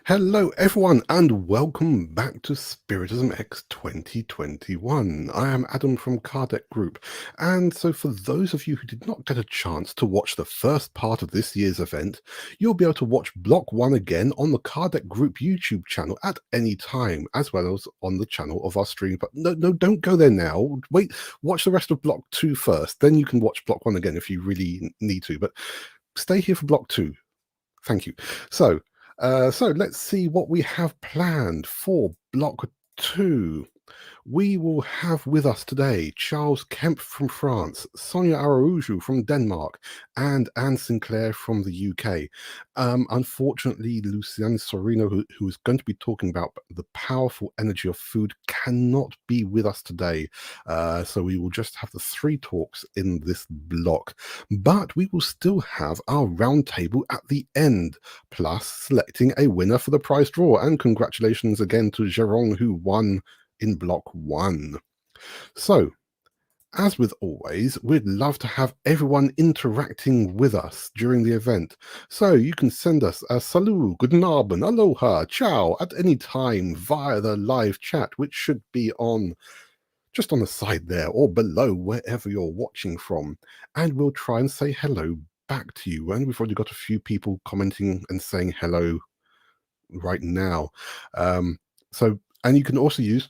Hello, everyone, and welcome back to SPIRITISMx 2021. I am Adam from Kardec Group, and so for those of you who did not get a chance to watch the first part of this year's event, you'll be able to watch Block 1 again on the Kardec Group YouTube channel at any time, as well as on the channel of our stream. But no, don't go there now. Wait, watch the rest of Block 2 first, then you can watch Block 1 again if you really need to, but stay here for Block 2. Thank you. So let's see what we have planned for Block 2. We will have with us today Charles Kempf from France, Sonia Araújo from Denmark, and Anne Sinclair from the UK. Unfortunately, Luciane Sorino, who is going to be talking about the powerful energy of food, cannot be with us today. So we will just have the 3 talks in this block. But we will still have our roundtable at the end, plus selecting a winner for the prize draw. And congratulations again to Johann, who won in Block 1. So, as with always, we'd love to have everyone interacting with us during the event. So you can send us a salut, guten Abend, aloha, ciao at any time via the live chat, which should be just on the side there or below wherever you're watching from. And we'll try and say hello back to you. And we've already got a few people commenting and saying hello right now. And you can also use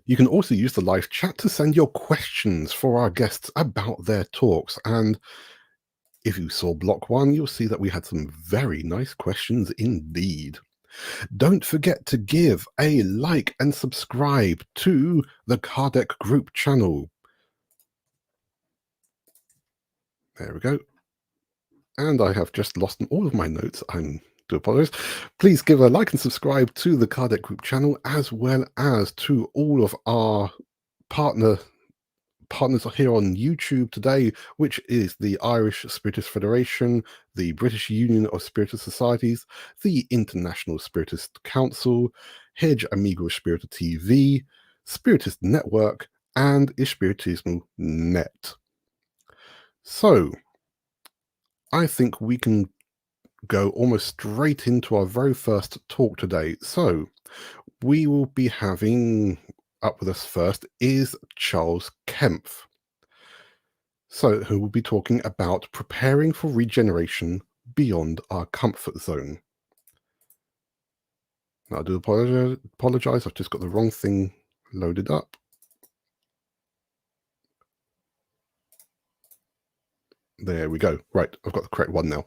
you can also use the live chat to send your questions for our guests about their talks. And if you saw Block 1, you'll see that we had some very nice questions indeed. Don't forget to give a like and subscribe to the Kardec Group channel. There we go. And I have just lost all of my notes. I do apologize. Please give a like and subscribe to the Kardec Group channel, as well as to all of our partners here on YouTube today, which is the Irish Spiritist Federation, the British Union of Spiritist Societies, the International Spiritist Council, Rede, Amigo, Espírita TV, Spiritist Network, and EspiritismoNet. So, I think we can go almost straight into our very first talk today. So, we will be having up with us first is Charles Kempf. So, who will be talking about preparing for regeneration beyond our comfort zone. Now, I do apologize. I've just got the wrong thing loaded up. There we go. Right, I've got the correct one now.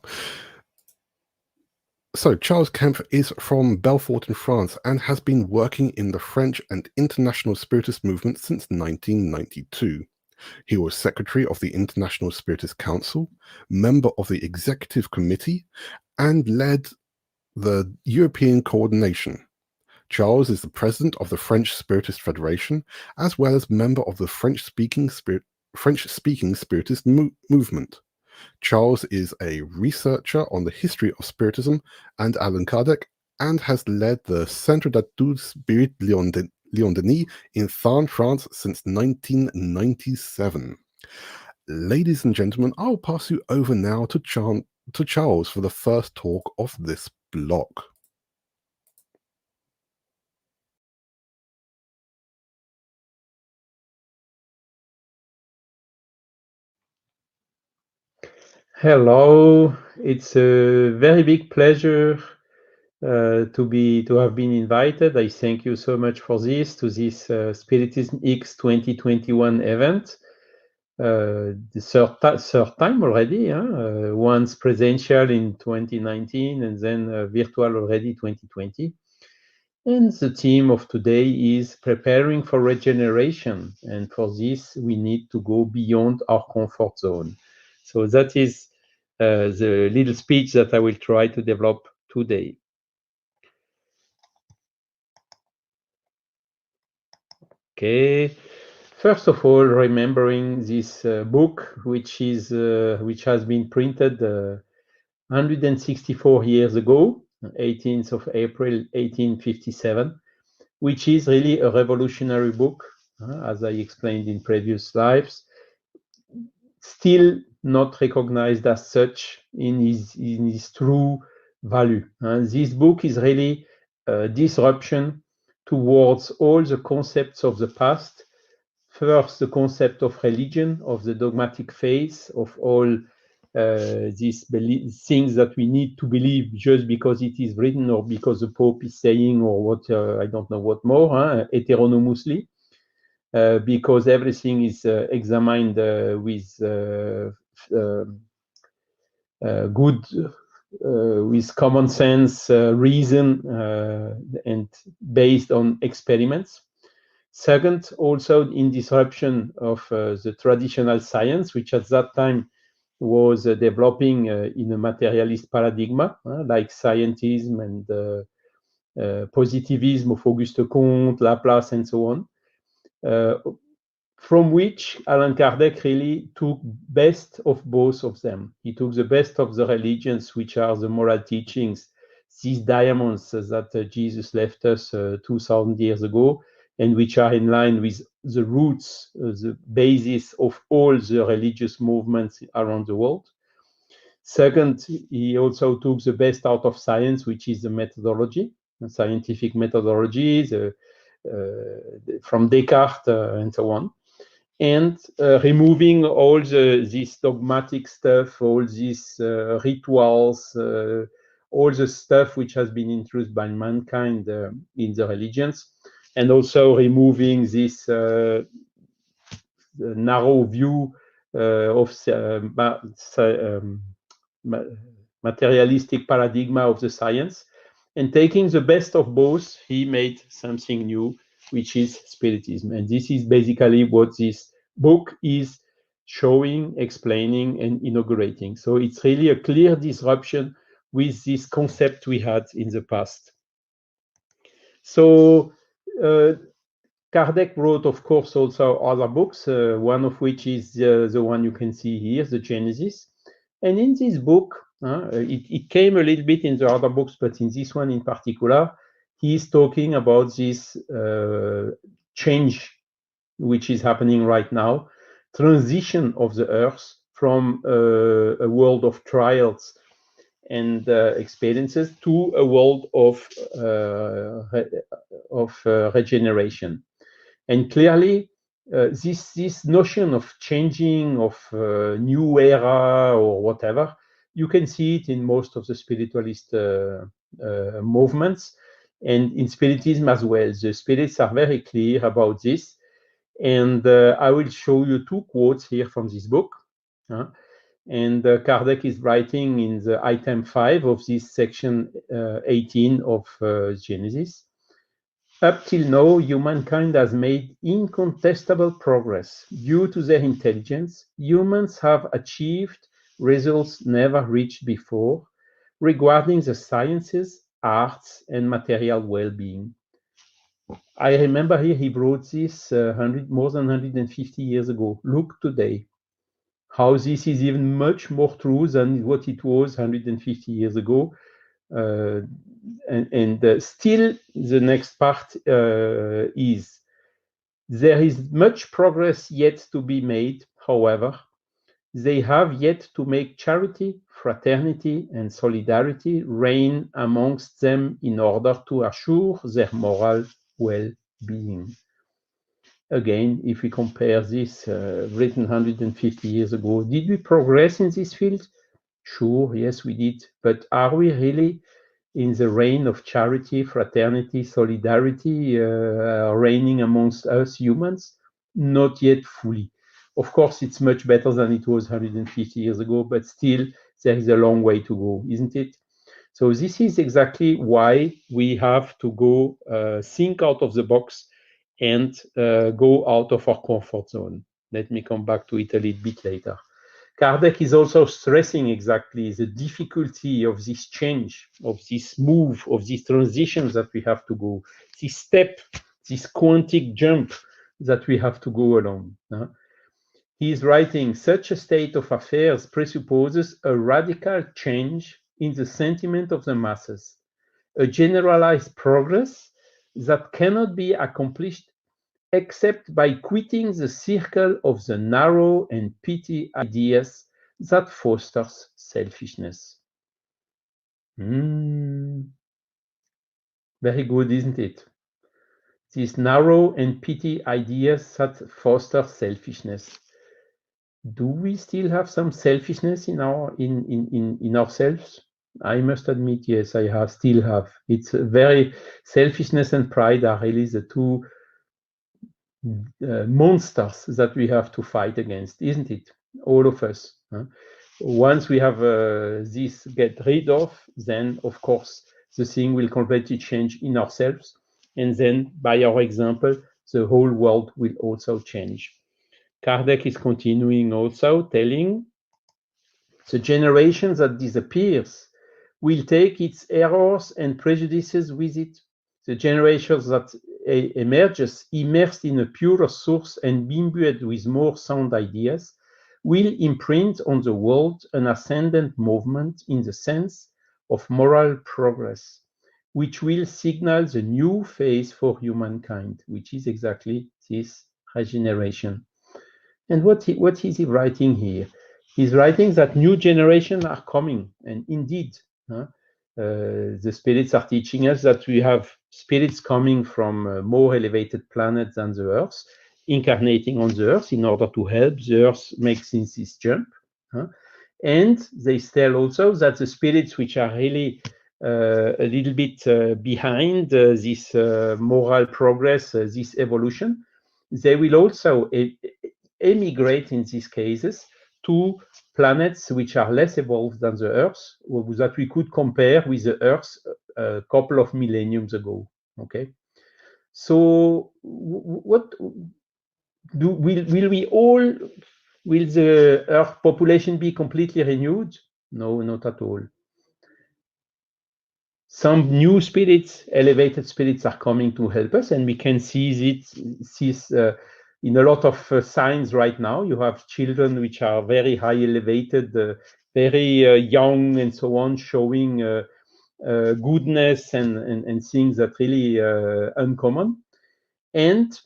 So, Charles Kempf is from Belfort in France and has been working in the French and international Spiritist movement since 1992. He was secretary of the International Spiritist Council, member of the Executive Committee, and led the European coordination. Charles is the president of the French Spiritist Federation, as well as member of the French-speaking Spiritist movement. Charles is a researcher on the history of Spiritism and Allan Kardec, and has led the Centre d'études Spirit Lyonnais in Tharn, France since 1997. Ladies and gentlemen, I'll pass you over now to Charles for the first talk of this block. Hello, it's a very big pleasure to have been invited. I thank you so much for this SPiritismx 2021 event. The third time already, once presential in 2019 and then virtual already 2020. And the theme of today is preparing for regeneration. And for this, we need to go beyond our comfort zone. So that is the little speech that I will try to develop today. Okay. First of all, remembering this book, which has been printed 164 years ago, 18th of April, 1857, which is really a revolutionary book, as I explained in previous lives. Still not recognized as such in his true value. This book is really a disruption towards all the concepts of the past. First, the concept of religion, of the dogmatic faith, of all these things that we need to believe just because it is written or because the Pope is saying, or what, I don't know what more, heteronomously, because everything is examined with good, with common sense, reason, and based on experiments. Second, also in disruption of the traditional science, which at that time was developing in a materialist paradigm, like scientism and positivism of Auguste Comte, Laplace, and so on, from which Allan Kardec really took best of both of them. He took the best of the religions, which are the moral teachings, these diamonds that Jesus left us 2,000 years ago, and which are in line with the roots, the basis of all the religious movements around the world. Second, he also took the best out of science, which is the methodology, the scientific methodology, from Descartes and so on. And removing all this dogmatic stuff, all these rituals, all the stuff which has been introduced by mankind in the religions, and also removing this narrow view of materialistic paradigm of the science, and taking the best of both, he made something new, which is Spiritism. And this is basically what this book is showing, explaining, and inaugurating. So it's really a clear disruption with this concept we had in the past. So Kardec wrote, of course, also other books, one of which is the one you can see here, the Genesis. And in this book, it came a little bit in the other books, but in this one in particular, he is talking about this change which is happening right now, transition of the earth from a world of trials and experiences to a world of regeneration. And clearly, this notion of changing, of new era or whatever, you can see it in most of the spiritualist movements, and in Spiritism as well. The spirits are very clear about this. And I will show you two quotes here from this book. And Kardec is writing in the item 5 of this section 18 of Genesis. Up till now, humankind has made incontestable progress. Due to their intelligence, humans have achieved results never reached before regarding the sciences, arts, and material well-being. I remember here he wrote this more than 150 years ago. Look today, how this is even much more true than what it was 150 years ago. And still the next part is there is much progress yet to be made. However, they have yet to make charity, fraternity, and solidarity reign amongst them in order to assure their moral well-being. Again, if we compare this written 150 years ago, did we progress in this field? Sure, yes, we did. But are we really in the reign of charity, fraternity, solidarity, reigning amongst us humans? Not yet fully. Of course, it's much better than it was 150 years ago, but still, there is a long way to go, isn't it? So this is exactly why we have to go think out of the box and go out of our comfort zone. Let me come back to it a little bit later. Kardec is also stressing exactly the difficulty of this change, of this move, of these transitions that we have to go, this step, this quantic jump that we have to go along. He is writing, such a state of affairs presupposes a radical change in the sentiment of the masses, a generalized progress that cannot be accomplished except by quitting the circle of the narrow and petty ideas that fosters selfishness. Very good, isn't it? These narrow and petty ideas that foster selfishness. Do we still have some selfishness in ourselves? I must admit, yes, I still have. It's very selfishness and pride are really the two monsters that we have to fight against, isn't it? All of us. Once we have this get rid of, then of course the thing will completely change in ourselves, and then by our example, the whole world will also change. Kardec is continuing also telling the generation that disappears will take its errors and prejudices with it. The generation that emerges, immersed in a purer source and imbued with more sound ideas, will imprint on the world an ascendant movement in the sense of moral progress, which will signal the new phase for humankind, which is exactly this regeneration. And what is he writing here? He's writing that new generations are coming, and indeed, the spirits are teaching us that we have spirits coming from more elevated planets than the Earth, incarnating on the Earth in order to help the Earth make this jump. And they tell also that the spirits which are really a little bit behind this moral progress, this evolution, they will also emigrate in these cases to planets which are less evolved than the Earth, that we could compare with the Earth a couple of millenniums ago. Okay, so what will the Earth population be completely renewed? No, not at all. Some new spirits, elevated spirits, are coming to help us, and we can see this in a lot of signs right now. You have children which are very high elevated, very young, and so on, showing goodness and things that really uncommon. And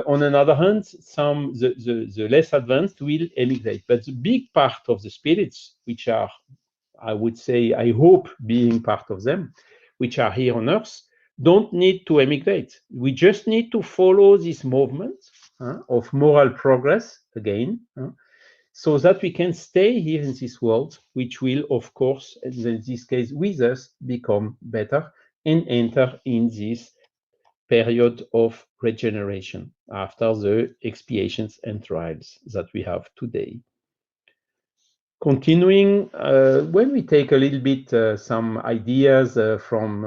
on another hand, the less advanced will emigrate. But the big part of the spirits, which are, I would say, I hope being part of them, which are here on Earth, don't need to emigrate. We just need to follow this movement of moral progress again, so that we can stay here in this world, which will, of course, in this case with us, become better and enter in this period of regeneration after the expiations and trials that we have today. Continuing, when we take a little bit some ideas from,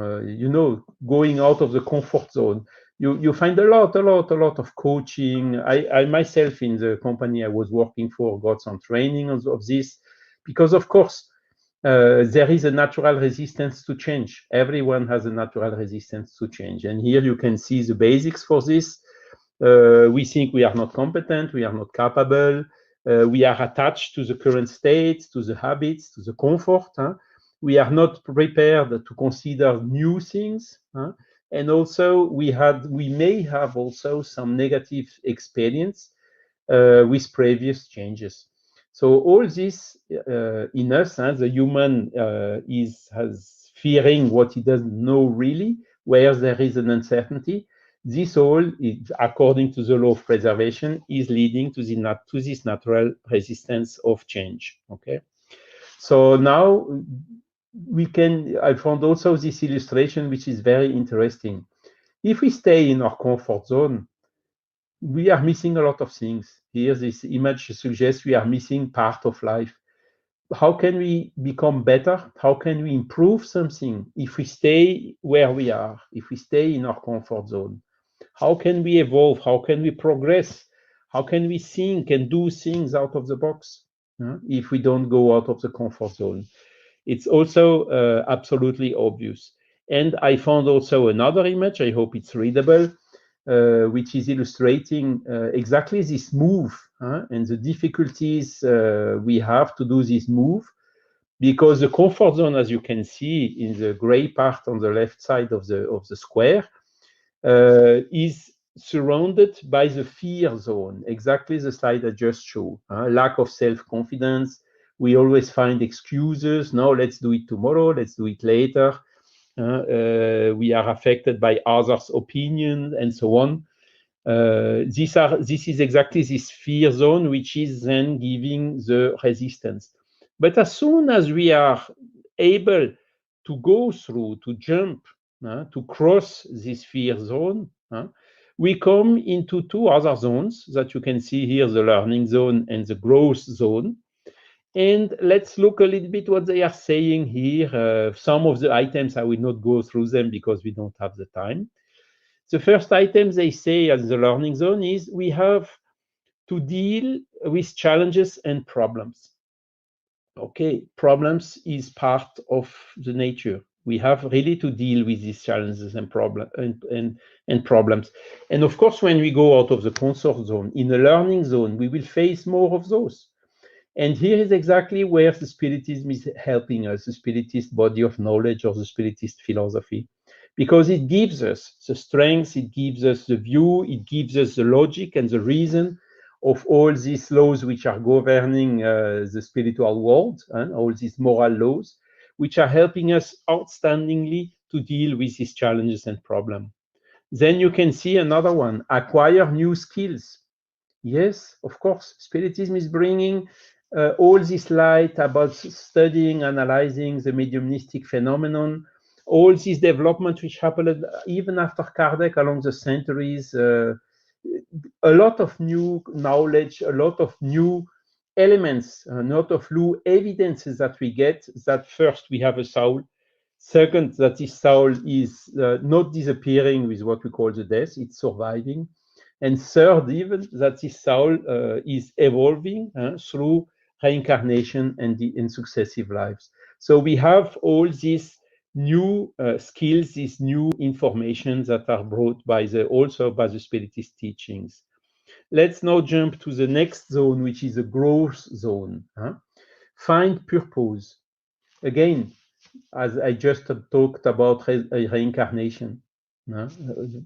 going out of the comfort zone, you find a lot of coaching. I myself, in the company I was working for, got some training of this, because of course, there is a natural resistance to change. Everyone has a natural resistance to change. And here you can see the basics for this. We think we are not competent, we are not capable, we are attached to the current state, to the habits, to the comfort. We are not prepared to consider new things. And also we may have also some negative experience with previous changes. So all this in us, the human has fearing what he doesn't know really, where there is an uncertainty. This all, according to the law of preservation, is leading to this natural resistance of change. Okay, so now I found also this illustration, which is very interesting. If we stay in our comfort zone, we are missing a lot of things. Here, this image suggests we are missing part of life. How can we become better? How can we improve something if we stay where we are, if we stay in our comfort zone? How can we evolve? How can we progress? How can we think and do things out of the box if we don't go out of the comfort zone? It's also absolutely obvious. And I found also another image, I hope it's readable, which is illustrating exactly this move and the difficulties we have to do this move, because the comfort zone, as you can see in the gray part on the left side of the square, is surrounded by the fear zone, exactly the slide I just showed. Lack of self-confidence. We always find excuses. No, let's do it tomorrow. Let's do it later. We are affected by others' opinion and so on. This is exactly this fear zone, which is then giving the resistance. But as soon as we are able to go through, to jump, to cross this fear zone, we come into two other zones that you can see here, the learning zone and the growth zone. And let's look a little bit what they are saying here. Some of the items, I will not go through them because we don't have the time. The first item they say as the learning zone is we have to deal with challenges and problems. Okay, problems is part of the nature. We have really to deal with these challenges and problems. And of course, when we go out of the comfort zone, in the learning zone, we will face more of those. And here is exactly where the Spiritism is helping us, the Spiritist body of knowledge or the Spiritist philosophy, because it gives us the strength, it gives us the view, it gives us the logic and the reason of all these laws which are governing the spiritual world, and all these moral laws, which are helping us outstandingly to deal with these challenges and problems. Then you can see another one, acquire new skills. Yes, of course, Spiritism is bringing all this light about studying, analyzing the mediumistic phenomenon, all this development which happened even after Kardec along the centuries, a lot of new knowledge, a lot of new elements, a lot of new evidences that we get that first we have a soul, second that this soul is not disappearing with what we call the death, it's surviving, and third even that this soul is evolving through reincarnation and in successive lives. So we have all these new skills, these new information that are brought by also by the Spiritist teachings. Let's now jump to the next zone, which is a growth zone. Find purpose. Again, as I just talked about reincarnation,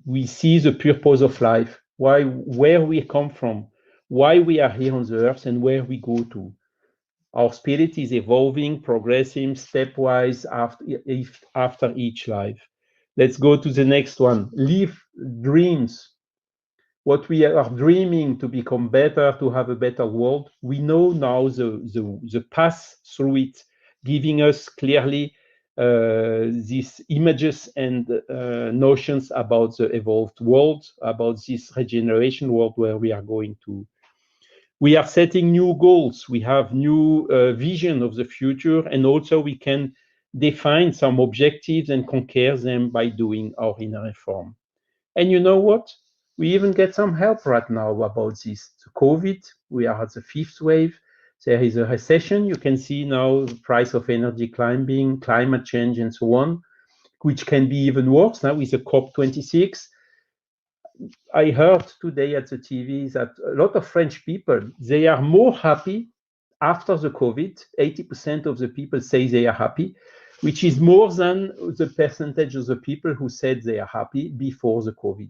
we see the purpose of life, where we come from, why we are here on the earth, and where we go to. Our spirit is evolving, progressing stepwise after each life. Let's go to the next one. Live dreams. What we are dreaming to become better, to have a better world, we know now the path through it, giving us clearly these images and notions about the evolved world, about this regeneration world where we are going to. We are setting new goals. We have new vision of the future, and also we can define some objectives and conquer them by doing our inner reform. And you know what? We even get some help right now about this. The COVID, we are at the 5th wave. There is a recession. You can see now the price of energy climbing, climate change, and so on, which can be even worse now with the COP26. I heard today at the TV that a lot of French people, they are more happy after the COVID. 80% of the people say they are happy, which is more than the percentage of the people who said they are happy before the COVID.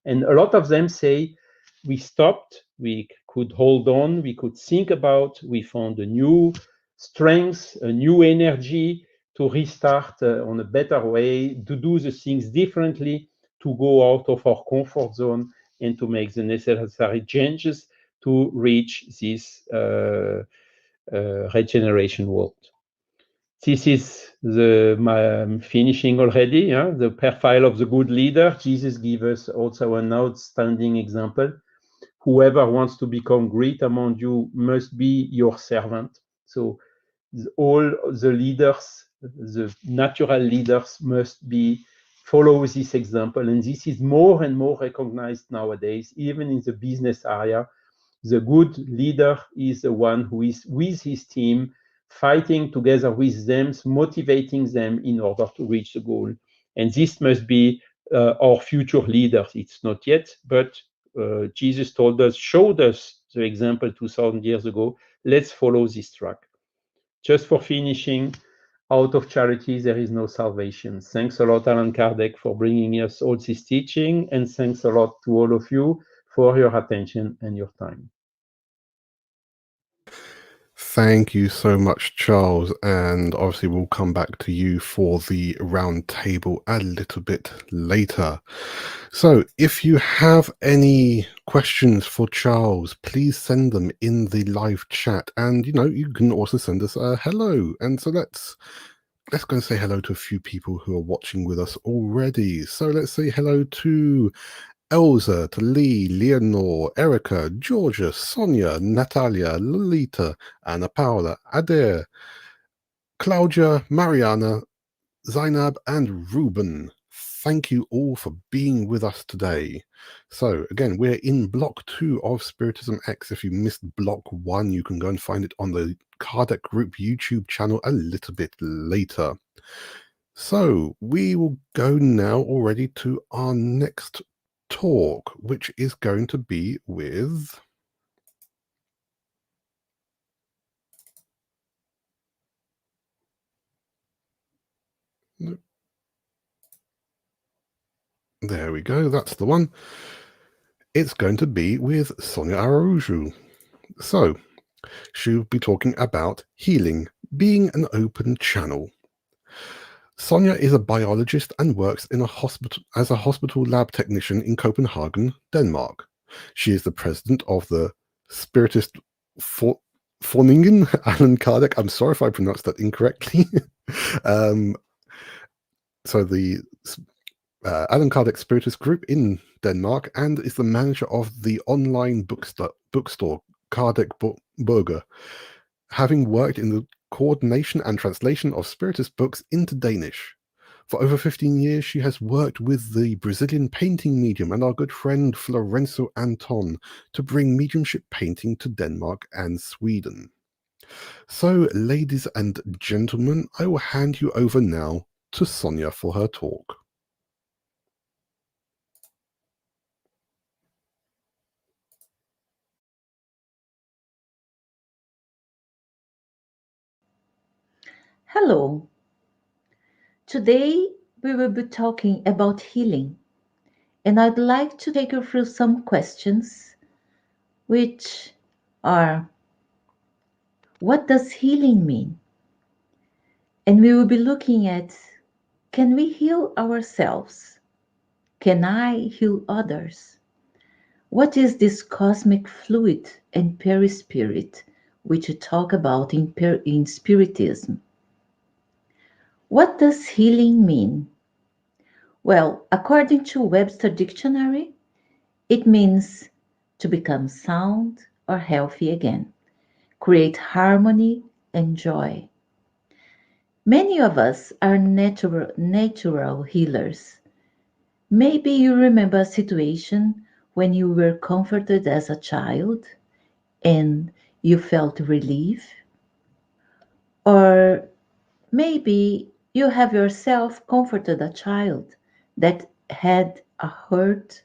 And a lot of them say, we stopped, we could hold on, we could think about, we found a new strength, a new energy to restart on a better way, to do the things differently, to go out of our comfort zone and to make the necessary changes to reach this regeneration world. This is my finishing already, the profile of the good leader. Jesus gives us also an outstanding example. Whoever wants to become great among you must be your servant. So all the leaders, the natural leaders must follow this example. And this is more and more recognized nowadays, even in the business area. The good leader is the one who is with his team, fighting together with them, motivating them in order to reach the goal. And this must be our future leaders. It's not yet, but Jesus told us, showed us the example 2,000 years ago. Let's follow this track. Just for finishing, out of charity, there is no salvation. Thanks a lot, Allan Kardec, for bringing us all this teaching. And thanks a lot to all of you for your attention and your time. Thank you so much, Charles. And obviously, we'll come back to you for the round table a little bit later. So, if you have any questions for Charles, please send them in the live chat. And you can also send us a hello. And so let's go and say hello to a few people who are watching with us already. So let's say hello to Elsa, to Lee, Leonore, Erica, Georgia, Sonia, Natalia, Lolita, Anna Paula, Adair, Claudia, Mariana, Zainab, and Ruben. Thank you all for being with us today. So again, we're in block 2 of Spiritism X. If you missed block 1, you can go and find it on the Kardec Group YouTube channel a little bit later. So we will go now already to our next talk, which is going to be with there we go, that's the one. It's going to be with Sonia Araújo. So she'll be talking about healing, being an open channel. Sonia is a biologist and works in a hospital as a hospital lab technician in Copenhagen, Denmark. She is the president of the Spiritist Foreningen, Allan Kardec. I'm sorry if I pronounced that incorrectly. So the Allan Kardec Spiritist Group in Denmark, and is the manager of the online bookstore Kardec Burger, having worked in the coordination and translation of Spiritist books into Danish. For over 15 years, she has worked with the Brazilian painting medium and our good friend Florencio Anton to bring mediumship painting to Denmark and Sweden. So, ladies and gentlemen, I will hand you over now to Sonia for her talk. Hello. Today we will be talking about healing, and I'd like to take you through some questions which are: what does healing mean? And we will be looking at: can we heal ourselves? Can I heal others? What is this cosmic fluid and perispirit which you talk about in Spiritism? What does healing mean? Well, according to Webster Dictionary, it means to become sound or healthy again, create harmony and joy. Many of us are natural healers. Maybe you remember a situation when you were comforted as a child and you felt relief. Or maybe you have yourself comforted a child that had a hurt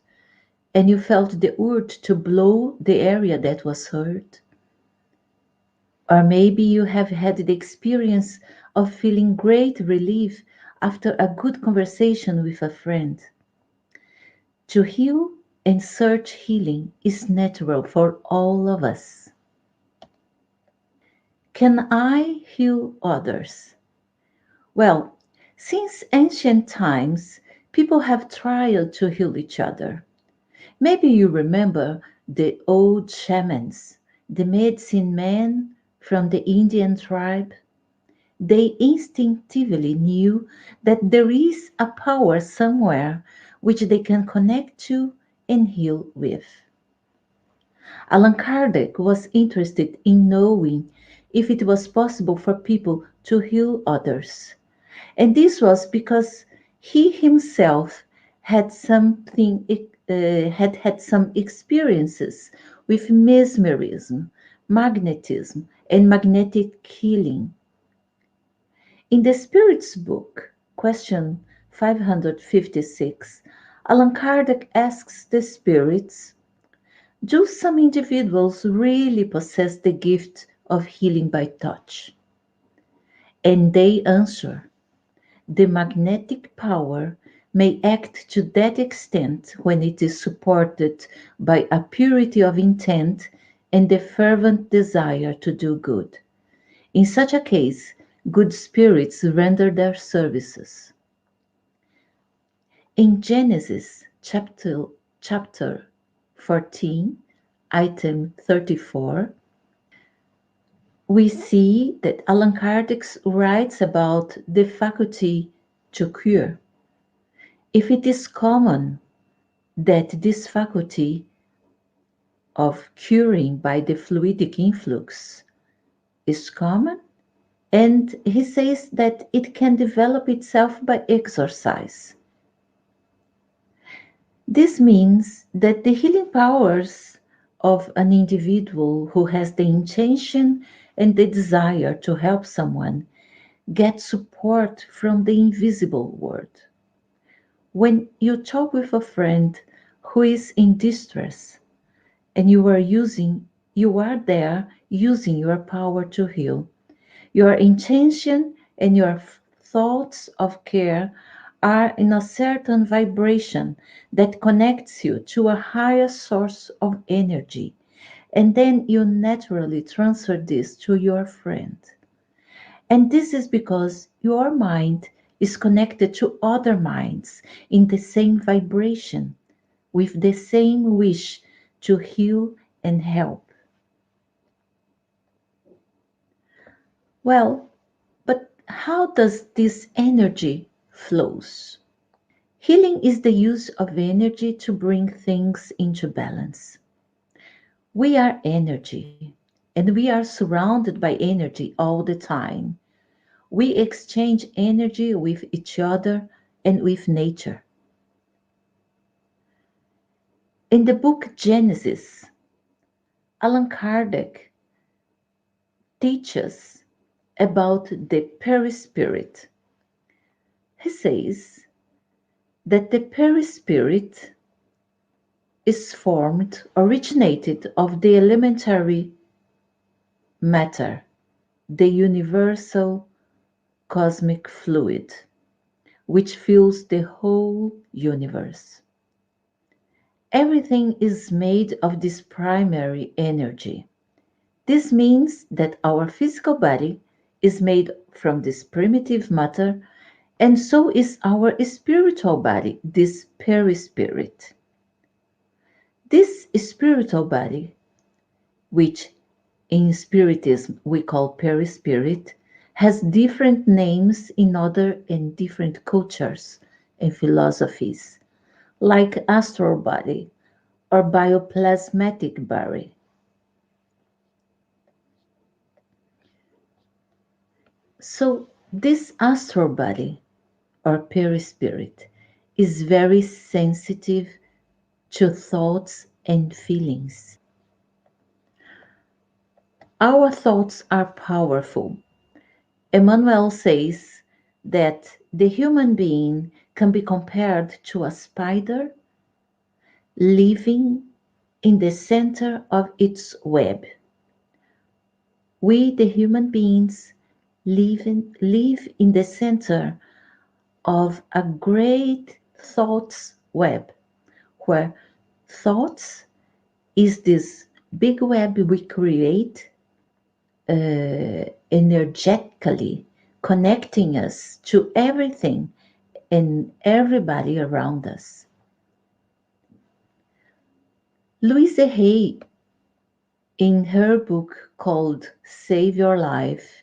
and you felt the urge to blow the area that was hurt. Or maybe you have had the experience of feeling great relief after a good conversation with a friend. To heal and search healing is natural for all of us. Can I heal others? Well, since ancient times, people have tried to heal each other. Maybe you remember the old shamans, the medicine men from the Indian tribe. They instinctively knew that there is a power somewhere which they can connect to and heal with. Allan Kardec was interested in knowing if it was possible for people to heal others. And this was because he himself had had some experiences with mesmerism, magnetism, and magnetic healing. In the Spirit's book, question 556, Allan Kardec asks the spirits, do some individuals really possess the gift of healing by touch? And they answer, the magnetic power may act to that extent when it is supported by a purity of intent and the fervent desire to do good. In such a case, good spirits render their services. In Genesis chapter 14, item 34, we see that Allan Kardec writes about the faculty to cure. If it is common that this faculty of curing by the fluidic influx is common, and he says that it can develop itself by exercise. This means that the healing powers of an individual who has the intention and the desire to help someone get support from the invisible world. When you talk with a friend who is in distress and you are there using your power to heal, your intention and your thoughts of care are in a certain vibration that connects you to a higher source of energy, and then you naturally transfer this to your friend. And this is because your mind is connected to other minds in the same vibration, with the same wish to heal and help. Well, but how does this energy flows? Healing is the use of energy to bring things into balance. We are energy, and we are surrounded by energy all the time. We exchange energy with each other and with nature. In the book Genesis, Allan Kardec teaches about the perispirit. He says that the perispirit originated of the elementary matter, the universal cosmic fluid, which fills the whole universe. Everything is made of this primary energy. This means that our physical body is made from this primitive matter, and so is our spiritual body, this perispirit. This spiritual body, which in Spiritism we call perispirit, has different names in other and different cultures and philosophies, like astral body or bioplasmatic body. So this astral body or perispirit is very sensitive to thoughts and feelings. Our thoughts are powerful. Emmanuel says that the human being can be compared to a spider living in the center of its web. We, the human beings, live in the center of a great thoughts web, where thoughts is this big web we create energetically, connecting us to everything and everybody around us. Louise Hay, in her book called Save Your Life,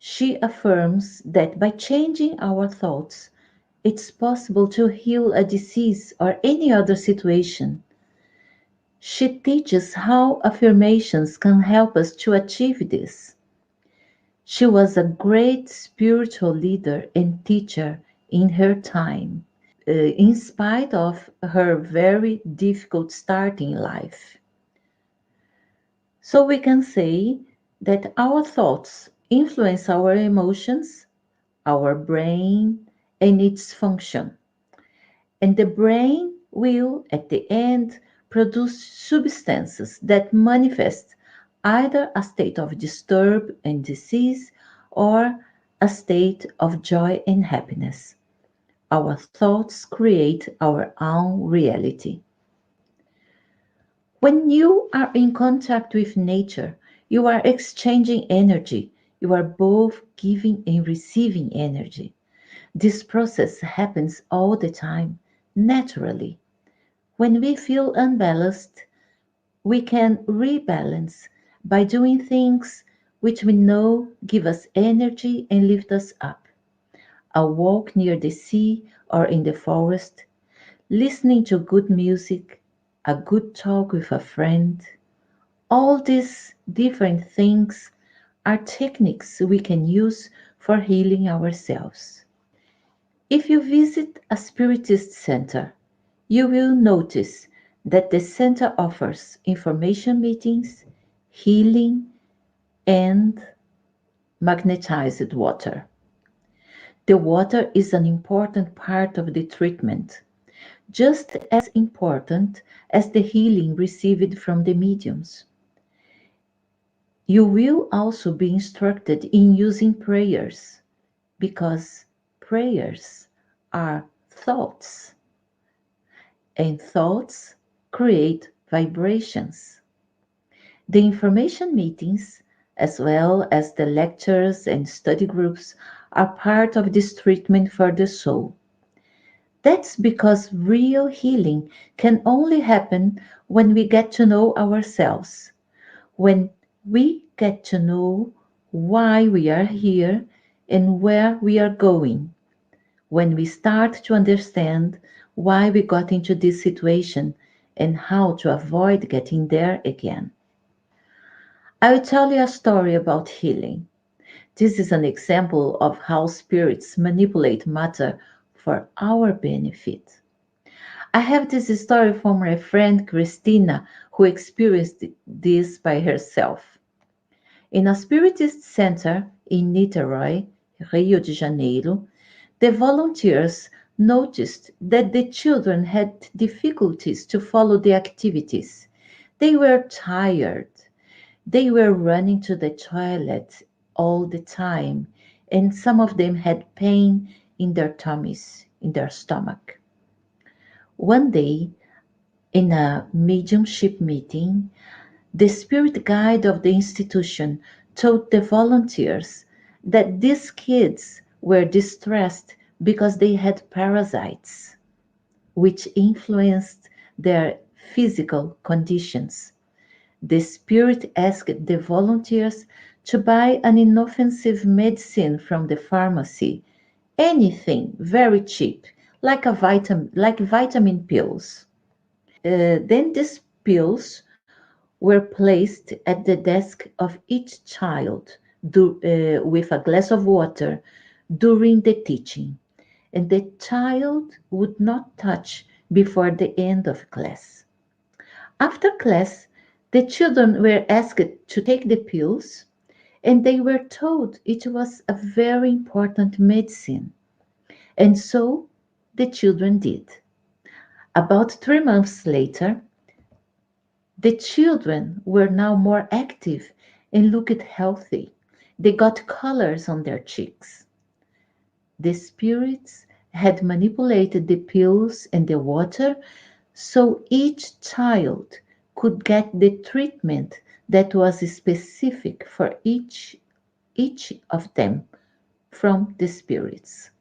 she affirms that by changing our thoughts, it's possible to heal a disease or any other situation. She teaches how affirmations can help us to achieve this. She was a great spiritual leader and teacher in her time, in spite of her very difficult start in life. So we can say that our thoughts influence our emotions, our brain, and its function. And the brain will, at the end, produce substances that manifest either a state of disturb and disease or a state of joy and happiness. Our thoughts create our own reality. When you are in contact with nature, You are exchanging energy. You are both giving and receiving energy. This process happens all the time, naturally. When we feel unbalanced, we can rebalance by doing things which we know give us energy and lift us up. A walk near the sea or in the forest, listening to good music, a good talk with a friend. All these different things are techniques we can use for healing ourselves. If you visit a Spiritist center, you will notice that the center offers information meetings, healing, and magnetized water. The water is an important part of the treatment, just as important as the healing received from the mediums. You will also be instructed in using prayers because prayers are thoughts, and thoughts create vibrations. The information meetings, as well as the lectures and study groups, are part of this treatment for the soul. That's because real healing can only happen when we get to know ourselves, when we get to know why we are here and where we are going, when we start to understand why we got into this situation and how to avoid getting there again. I will tell you a story about healing. This is an example of how spirits manipulate matter for our benefit. I have this story from my friend Christina, who experienced this by herself. In a Spiritist center in Niterói, Rio de Janeiro, the volunteers noticed that the children had difficulties to follow the activities. They were tired. They were running to the toilet all the time, and some of them had pain in their tummies, in their stomach. One day, in a mediumship meeting, the spirit guide of the institution told the volunteers that these kids were distressed because they had parasites, which influenced their physical conditions. The spirit asked the volunteers to buy an inoffensive medicine from the pharmacy, anything very cheap, like vitamin pills. Then these pills were placed at the desk of each child with a glass of water during the teaching, and the child would not touch before the end of class. After class, the children were asked to take the pills, and they were told it was a very important medicine, and so the children did. About 3 months later, the children were now more active and looked healthy. They got colors on their cheeks. The spirits had manipulated the pills and the water so each child could get the treatment that was specific for each of them from the spirits.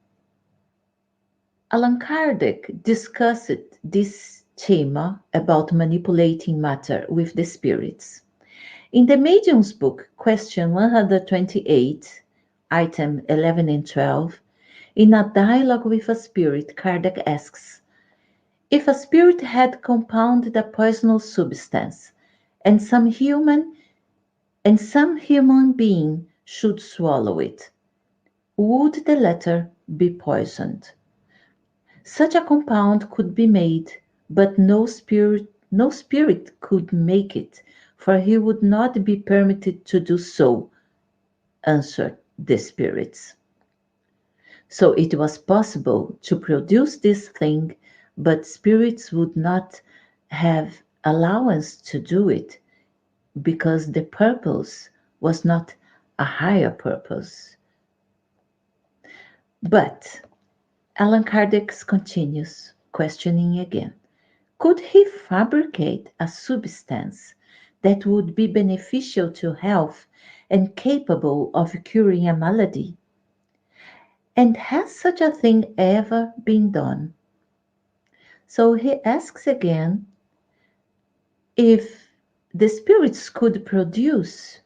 Allan Kardec discussed this theme about manipulating matter with the spirits. In the Medium's book, question 128, item 11 and 12, in a dialogue with a spirit, Kardec asks, if a spirit had compounded a poisonous substance and some human being should swallow it, would the latter be poisoned? Such a compound could be made, but no spirit could make it, for he would not be permitted to do so, answered the spirits. So it was possible to produce this thing, but spirits would not have allowance to do it because the purpose was not a higher purpose. But Allan Kardec continues, questioning again. Could he fabricate a substance that would be beneficial to health and capable of curing a malady? And has such a thing ever been done? So he asks again if the spirits could produce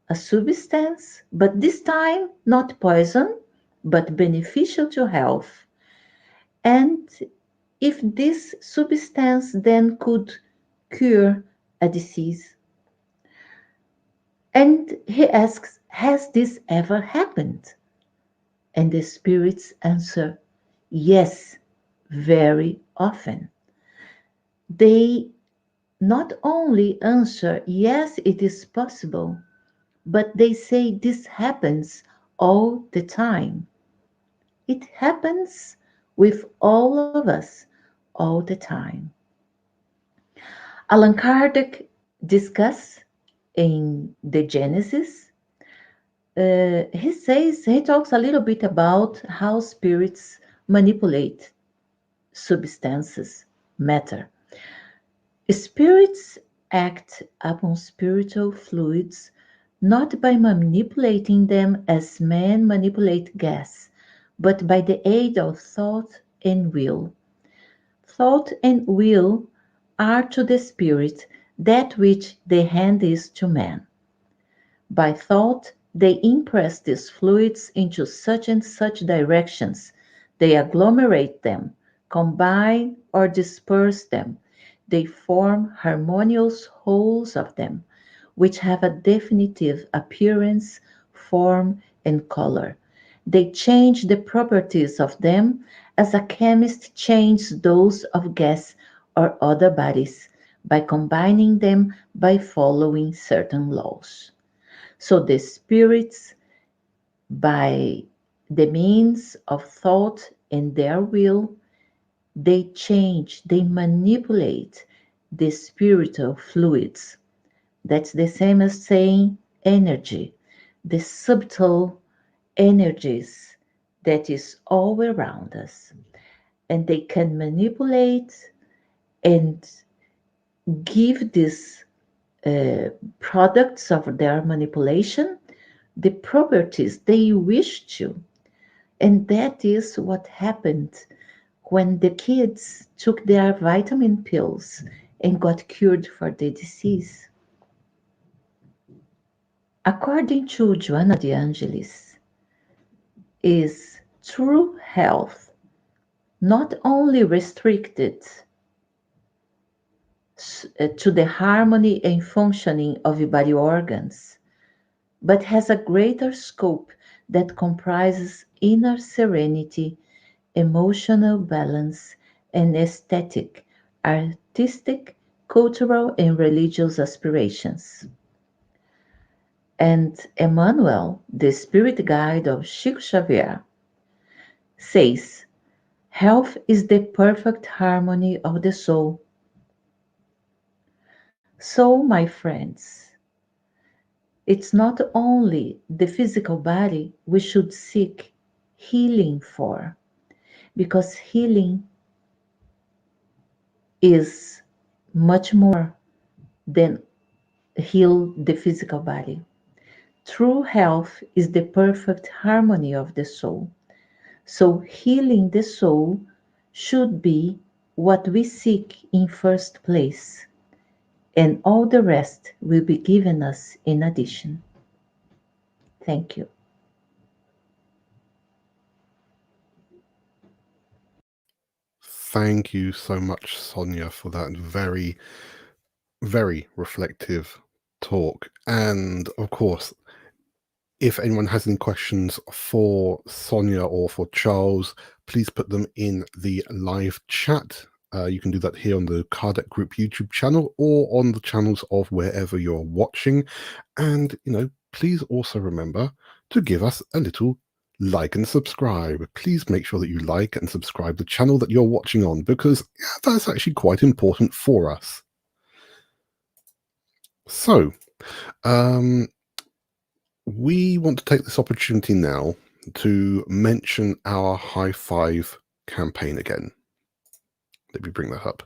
a substance, but this time not poison, but beneficial to health. And if this substance then could cure a disease. And he asks, has this ever happened? And the spirits answer, yes, very often. They not only answer, yes, it is possible, but they say this happens all the time. It happens with all of us all the time. Allan Kardec discuss in the Genesis, he talks a little bit about how spirits manipulate substances, matter. Spirits act upon spiritual fluids not by manipulating them as men manipulate gas, but by the aid of thought and will. Thought and will are to the spirit that which the hand is to man. By thought, they impress these fluids into such and such directions. They agglomerate them, combine or disperse them. They form harmonious wholes of them, which have a definitive appearance, form, and color. They change the properties of them as a chemist changes those of gas or other bodies by combining them by following certain laws. So the spirits, by the means of thought and their will, they change, they manipulate the spiritual fluids. That's the same as saying energy, the subtle energies that is all around us. And they can manipulate and give these products of their manipulation the properties they wish to. And that is what happened when the kids took their vitamin pills and got cured for the disease. According to Johanna de Angelis, is true health not only restricted to the harmony and functioning of body organs, but has a greater scope that comprises inner serenity, emotional balance, and aesthetic, artistic, cultural, and religious aspirations. And Emmanuel, the spirit guide of Chico Xavier, says, health is the perfect harmony of the soul. So, my friends, it's not only the physical body we should seek healing for, because healing is much more than heal the physical body. True health is the perfect harmony of the soul. So, healing the soul should be what we seek in first place, and all the rest will be given us in addition. Thank you. Thank you so much, Sonia, for that very, very reflective talk. And of course, if anyone has any questions for Sonia or for Charles, please put them in the live chat. You can do that here on the Kardec Group YouTube channel or on the channels of wherever you're watching. And, please also remember to give us a little like and subscribe. Please make sure that you like and subscribe the channel that you're watching on, because that's actually quite important for us. So, we want to take this opportunity now to mention our high five campaign again. Let me bring that up.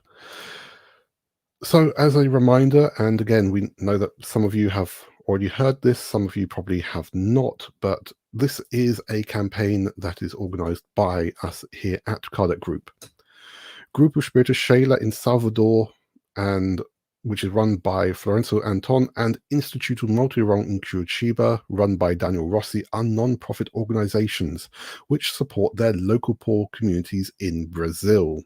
So as a reminder, and again, we know that some of you have already heard this, some of you probably have not, but this is a campaign that is organized by us here at Kardec Group. Grupo Espírita Sheila in Salvador, and which is run by Florencio Anton, and Instituto Multidimensional in Curitiba, run by Daniel Rossi, are non-profit organizations which support their local poor communities in Brazil.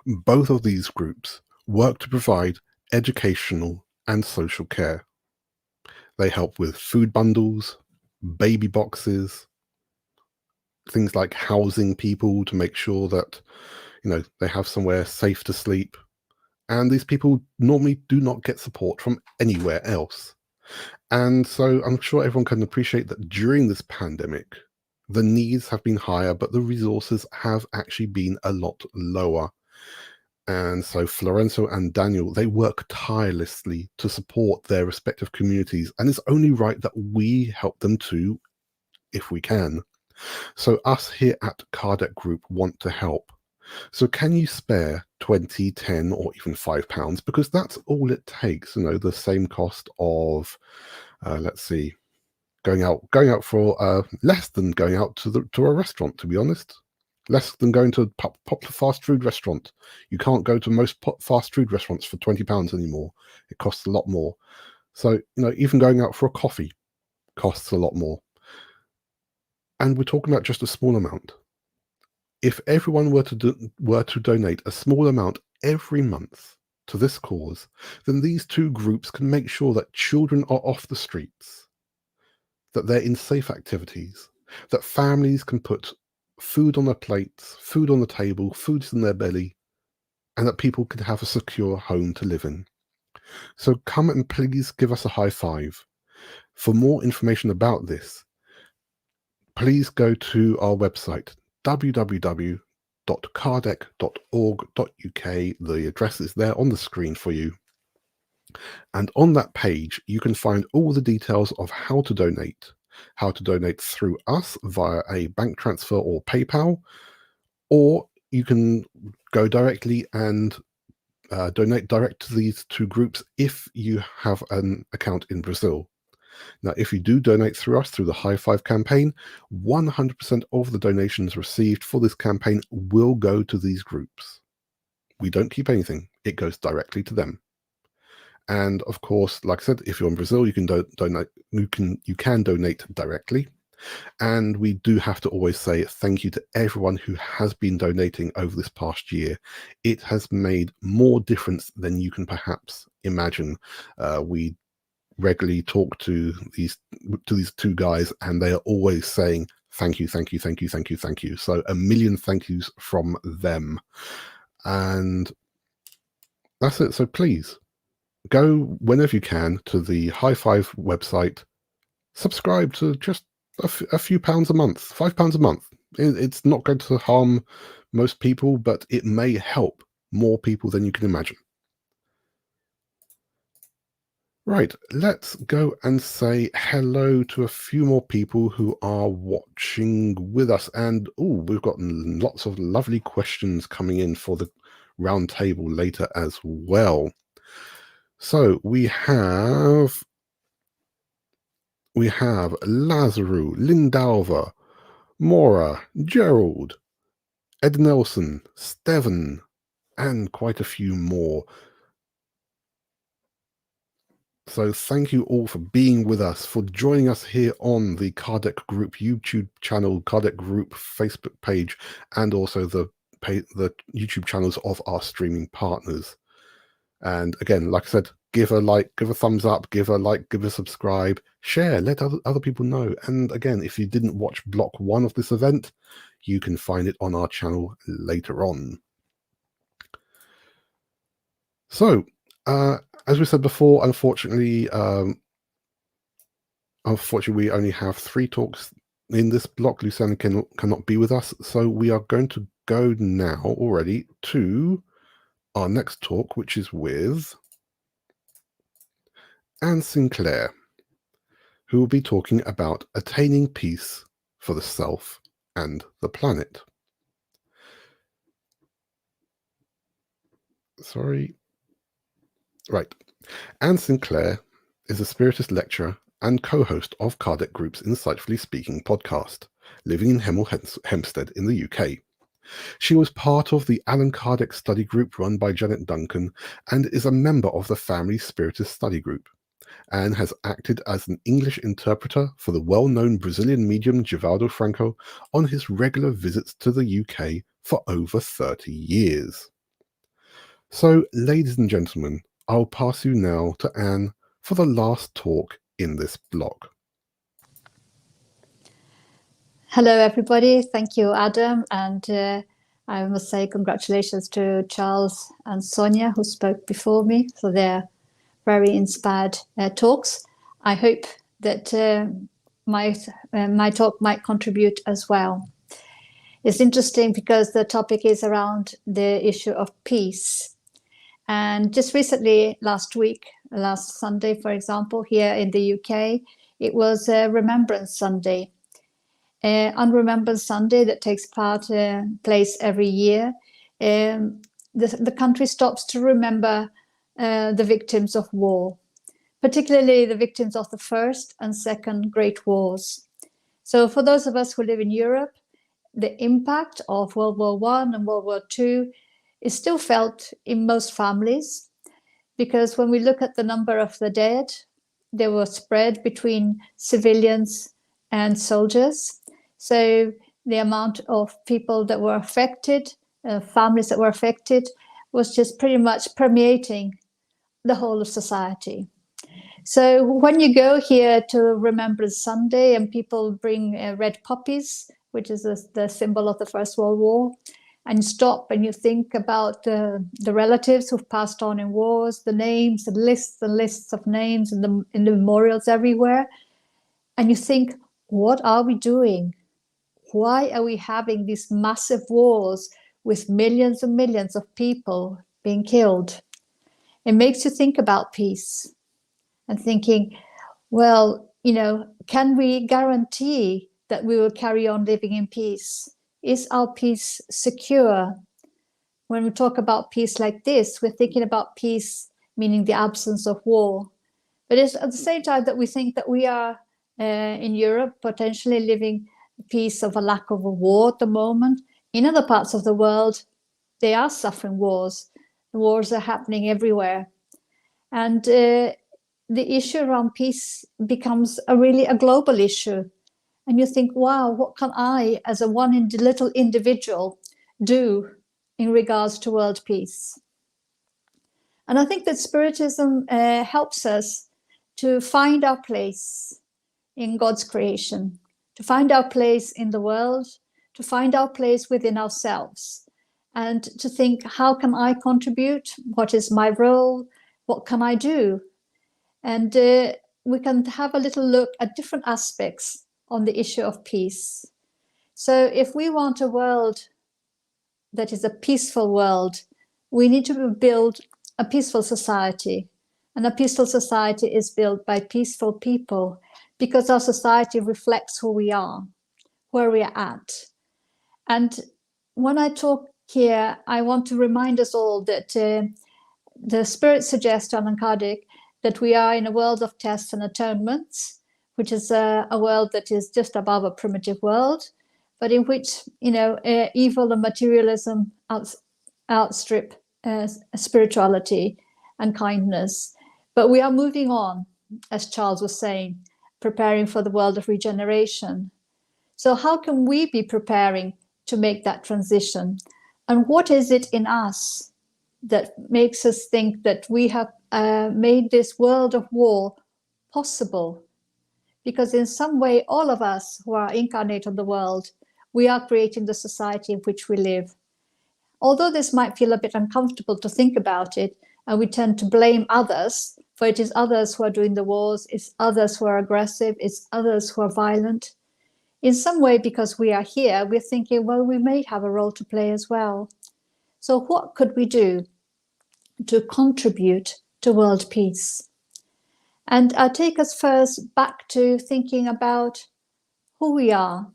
Both of these groups work to provide educational and social care. They help with food bundles, baby boxes, things like housing people to make sure that, they have somewhere safe to sleep. And these people normally do not get support from anywhere else. And so I'm sure everyone can appreciate that during this pandemic, the needs have been higher, but the resources have actually been a lot lower. And so Florencio and Daniel, they work tirelessly to support their respective communities, and it's only right that we help them too, if we can. So us here at Kardec Group want to help. So can you spare 20, 10, or even £5? Because that's all it takes, the same cost of, let's see, going out for less than going out to a restaurant, to be honest. Less than going to a popular fast food restaurant. You can't go to most fast food restaurants for £20 anymore. It costs a lot more. So, even going out for a coffee costs a lot more. And we're talking about just a small amount. If everyone were to donate a small amount every month to this cause, then these two groups can make sure that children are off the streets, that they're in safe activities, that families can put food on their plates, food on the table, food's in their belly, and that people can have a secure home to live in. So come and please give us a high five. For more information about this, please go to our website, www.kardec.org.uk. The address is there on the screen for you. And on that page, you can find all the details of how to donate through us via a bank transfer or PayPal, or you can go directly and donate direct to these two groups if you have an account in Brazil. Now, if you do donate through us, through the High Five campaign, 100% of the donations received for this campaign will go to these groups. We don't keep anything. It goes directly to them. And of course, like I said, if you're in Brazil, you can donate. You can donate directly. And we do have to always say thank you to everyone who has been donating over this past year. It has made more difference than you can perhaps imagine. We regularly talk to these two guys, and they are always saying thank you, thank you, thank you, thank you, thank you. So a million thank yous from them. And that's it. So please go whenever you can to the High Five website, subscribe to just a few pounds a month, £5 a month. It's not going to harm most people, but it may help more people than you can imagine. Right, let's go and say hello to a few more people who are watching with us. And we've got lots of lovely questions coming in for the round table later as well. So we have Lazaru, Lindalva, Mora, Gerald, Ed Nelson, Steven, and quite a few more. So thank you all for being with us, for joining us here on the Kardec Group YouTube channel, Kardec Group Facebook page, and also the YouTube channels of our streaming partners. And again, like I said, give a like, give a thumbs up, give a like, give a subscribe, share, let other people know. And again, if you didn't watch block 1 of this event, you can find it on our channel later on. So, as we said before, unfortunately, we only have 3 talks in this block. Luciana cannot be with us, so we are going to go now already to our next talk, which is with Anne Sinclair, who will be talking about attaining peace for the self and the planet. Sorry. Right. Anne Sinclair is a Spiritist lecturer and co-host of Kardec Group's Insightfully Speaking podcast, living in Hemel Hempstead in the UK. She was part of the Allan Kardec study group run by Janet Duncan and is a member of the Family Spiritist study group. Anne has acted as an English interpreter for the well-known Brazilian medium Givaldo Franco on his regular visits to the UK for over 30 years. So, ladies and gentlemen, I'll pass you now to Anne for the last talk in this block. Hello, everybody. Thank you, Adam. And I must say congratulations to Charles and Sonia, who spoke before me, for their very inspired talks. I hope that my talk might contribute as well. It's interesting because the topic is around the issue of peace. And just recently, last Sunday, for example, here in the UK, it was Remembrance Sunday. On Remembrance Sunday that takes place every year, the country stops to remember the victims of war, particularly the victims of the First and Second Great Wars. So for those of us who live in Europe, the impact of World War I and World War II is still felt in most families, because when we look at the number of the dead, they were spread between civilians and soldiers. So the amount of people that were affected, families that were affected, was just pretty much permeating the whole of society. So when you go here to Remembrance Sunday and people bring red poppies, which is the symbol of the First World War, and you stop and you think about the relatives who've passed on in wars, the names, the lists and lists of names in the memorials everywhere, and you think, what are we doing? Why are we having these massive wars with millions and millions of people being killed? It makes you think about peace and thinking, well, can we guarantee that we will carry on living in peace? Is our peace secure? When we talk about peace like this, we're thinking about peace, meaning the absence of war. But it's at the same time that we think that we are in Europe potentially living peace of a lack of a war at the moment. In other parts of the world, they are suffering wars. The wars are happening everywhere. And the issue around peace becomes really a global issue. And you think, wow, what can I, as a little individual, do in regards to world peace? And I think that Spiritism helps us to find our place in God's creation, to find our place in the world, to find our place within ourselves, and to think, how can I contribute? What is my role? What can I do? And we can have a little look at different aspects on the issue of peace. So if we want a world that is a peaceful world, we need to build a peaceful society. And a peaceful society is built by peaceful people, because our society reflects who we are, where we are at. And when I talk here, I want to remind us all that the Spirit suggests, Allan Kardec, that we are in a world of tests and atonements, which is a world that is just above a primitive world, but in which evil and materialism outstrip spirituality and kindness. But we are moving on, as Charles was saying, preparing for the world of regeneration. So how can we be preparing to make that transition? And what is it in us that makes us think that we have made this world of war possible? Because in some way, all of us who are incarnate on the world, we are creating the society in which we live. Although this might feel a bit uncomfortable to think about it, and we tend to blame others, for it is others who are doing the wars, it's others who are aggressive, it's others who are violent. In some way, because we are here, we're thinking, well, we may have a role to play as well. So what could we do to contribute to world peace? And I'll take us first back to thinking about who we are.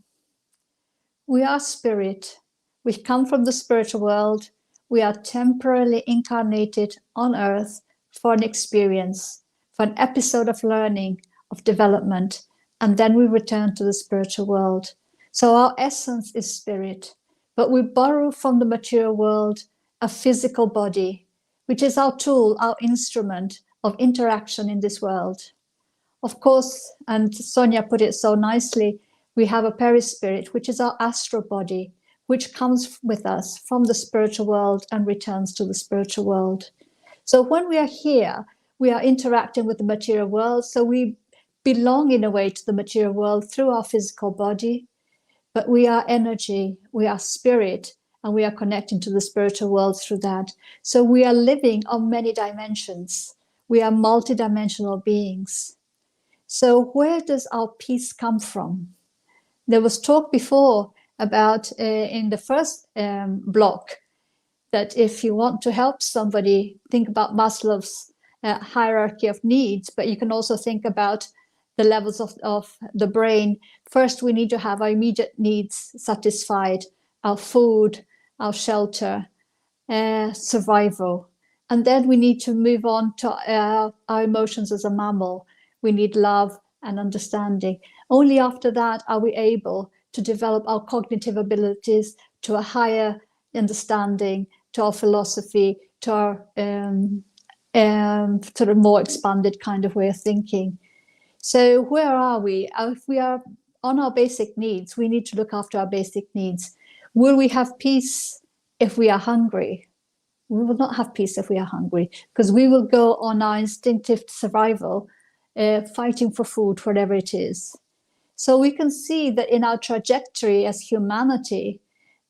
We are spirit. We come from the spiritual world. We are temporarily incarnated on earth for an experience, for an episode of learning, of development, and then we return to the spiritual world. So our essence is spirit, but we borrow from the material world a physical body, which is our tool, our instrument of interaction in this world. Of course, and Sonia put it so nicely, we have a perispirit, which is our astral body, which comes with us from the spiritual world and returns to the spiritual world. So when we are here, we are interacting with the material world. So we belong in a way to the material world through our physical body, but we are energy, we are spirit, and we are connecting to the spiritual world through that. So we are living on many dimensions. We are multidimensional beings. So where does our peace come from? There was talk before about in the first block that if you want to help somebody, think about Maslow's hierarchy of needs, but you can also think about the levels of the brain. First, we need to have our immediate needs satisfied, our food, our shelter, survival. And then we need to move on to our emotions as a mammal. We need love and understanding. Only after that are we able to develop our cognitive abilities to a higher understanding, to our philosophy, to our sort of more expanded kind of way of thinking. So where are we? If we are on our basic needs, we need to look after our basic needs. Will we have peace if we are hungry? We will not have peace if we are hungry, because we will go on our instinctive survival, fighting for food, whatever it is. So we can see that in our trajectory as humanity,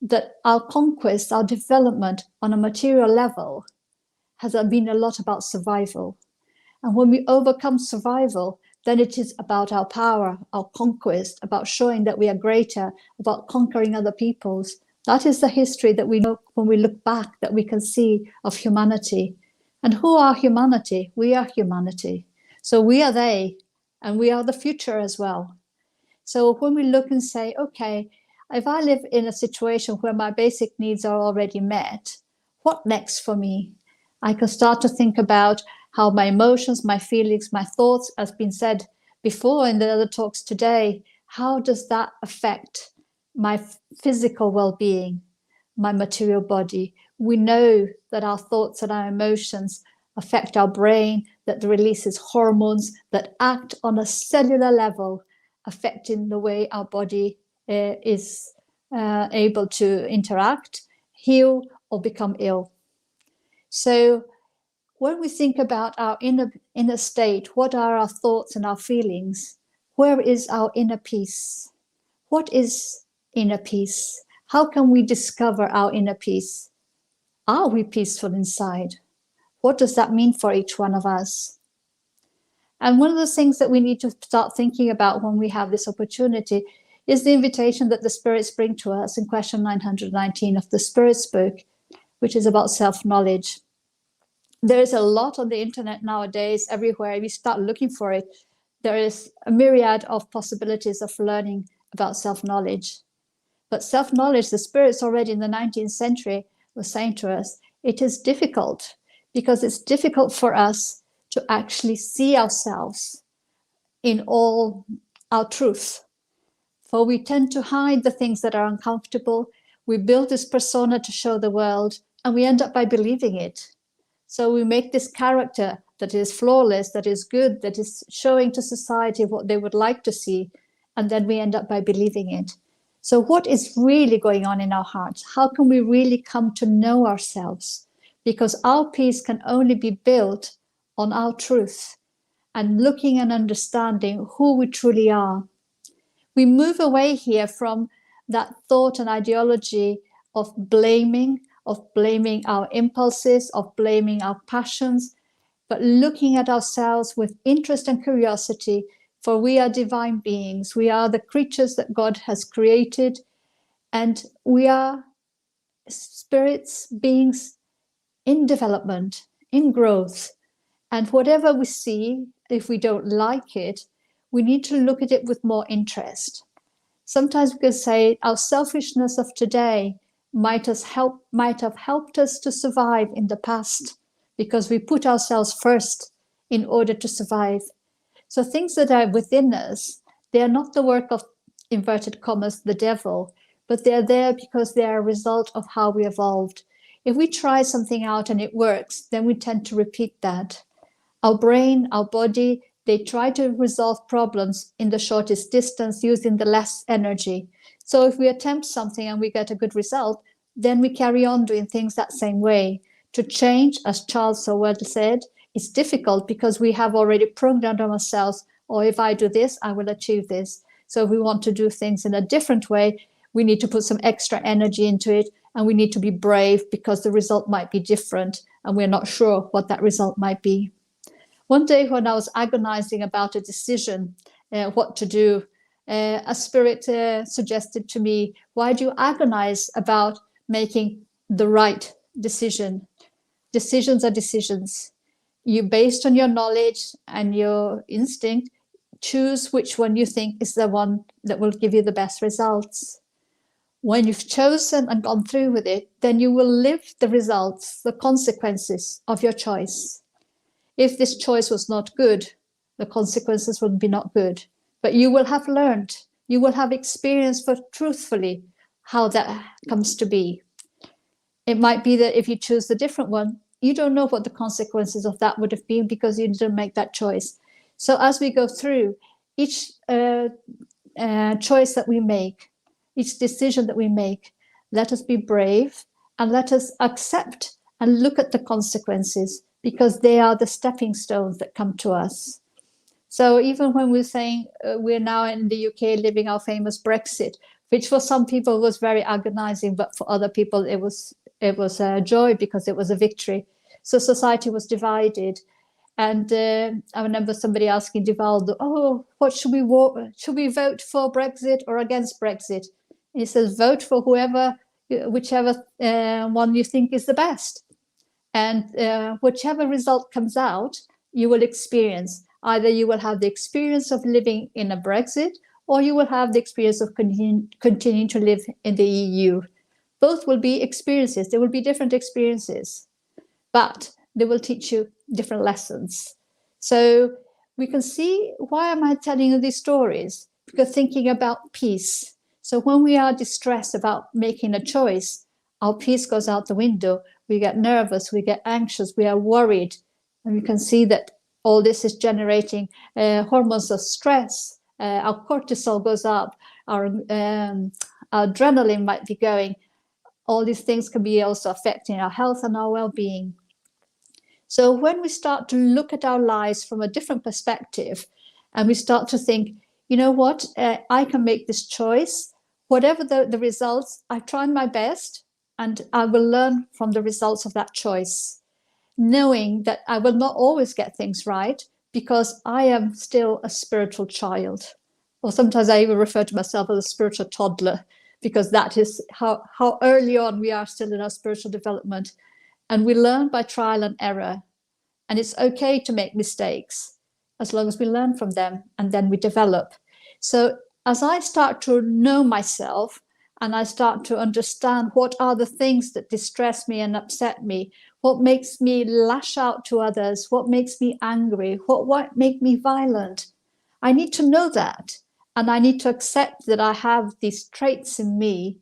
that our conquest, our development on a material level has been a lot about survival. And when we overcome survival, then it is about our power, our conquest, about showing that we are greater, about conquering other peoples. That is the history that we know when we look back, that we can see of humanity. And who are humanity? We are humanity. So we are they, and we are the future as well. So when we look and say, okay, if I live in a situation where my basic needs are already met, what next for me? I can start to think about how my emotions, my feelings, my thoughts, as been said before in the other talks today, how does that affect my physical well-being, my material body? We know that our thoughts and our emotions affect our brain, that releases hormones that act on a cellular level, affecting the way our body is able to interact, heal, or become ill. So when we think about our inner state, what are our thoughts and our feelings? Where is our inner peace? What is inner peace? How can we discover our inner peace? Are we peaceful inside? What does that mean for each one of us? And one of the things that we need to start thinking about when we have this opportunity is the invitation that the spirits bring to us in question 919 of the Spirits book, which is about self-knowledge. There is a lot on the internet nowadays, everywhere. We start looking for it. There is a myriad of possibilities of learning about self-knowledge. But self-knowledge, the spirits already in the 19th century were saying to us, it is difficult because it's difficult for us to actually see ourselves in all our truth. For we tend to hide the things that are uncomfortable. We build this persona to show the world, and we end up by believing it. So we make this character that is flawless, that is good, that is showing to society what they would like to see, and then we end up by believing it. So what is really going on in our hearts? How can we really come to know ourselves? Because our peace can only be built on our truth and looking and understanding who we truly are. We move away here from that thought and ideology of blaming our impulses, of blaming our passions, but looking at ourselves with interest and curiosity, for we are divine beings. We are the creatures that God has created, and we are spirits, beings in development, in growth. And whatever we see, if we don't like it, we need to look at it with more interest. Sometimes we can say our selfishness of today might have helped us to survive in the past, because we put ourselves first in order to survive. So things that are within us, they are not the work of, inverted commas, the devil, but they're there because they are a result of how we evolved. If we try something out and it works, then we tend to repeat that. Our brain, our body, they try to resolve problems in the shortest distance using the less energy. So if we attempt something and we get a good result, then we carry on doing things that same way. To change, as Charles so well said, is difficult because we have already programmed ourselves, or if I do this, I will achieve this. So if we want to do things in a different way, we need to put some extra energy into it, and we need to be brave because the result might be different and we're not sure what that result might be. One day when I was agonizing about a decision, what to do, a spirit suggested to me, why do you agonize about making the right decision? Decisions are decisions. You, based on your knowledge and your instinct, choose which one you think is the one that will give you the best results. When you've chosen and gone through with it, then you will live the results, the consequences of your choice. If this choice was not good, the consequences would be not good. But you will have learned, you will have experienced for truthfully how that comes to be. It might be that if you choose the different one, you don't know what the consequences of that would have been because you didn't make that choice. So as we go through, each choice that we make, each decision that we make, let us be brave and let us accept and look at the consequences, because they are the stepping stones that come to us. So even when we're saying we're now in the UK living our famous Brexit, which for some people was very agonizing, but for other people it was a joy because it was a victory. So society was divided. And I remember somebody asking Divaldo, oh, what should we vote? Should we vote for Brexit or against Brexit? And he says, vote for whichever one you think is the best. And whichever result comes out, you will experience. Either you will have the experience of living in a Brexit, or you will have the experience of continuing to live in the EU. Both will be experiences. There will be different experiences, but they will teach you different lessons. So we can see, why am I telling you these stories? Because thinking about peace. So when we are distressed about making a choice, our peace goes out the window. We get nervous, we get anxious, we are worried. And we can see that all this is generating hormones of stress. Our cortisol goes up, our adrenaline might be going. All these things can be also affecting our health and our well-being. So when we start to look at our lives from a different perspective, and we start to think, you know what, I can make this choice. Whatever the results, I tried my best, and I will learn from the results of that choice, knowing that I will not always get things right because I am still a spiritual child. Or sometimes I even refer to myself as a spiritual toddler, because that is how early on we are still in our spiritual development. And we learn by trial and error. And it's okay to make mistakes as long as we learn from them and then we develop. So as I start to know myself and I start to understand what are the things that distress me and upset me, what makes me lash out to others, what makes me angry, what make me violent, I need to know that. And I need to accept that I have these traits in me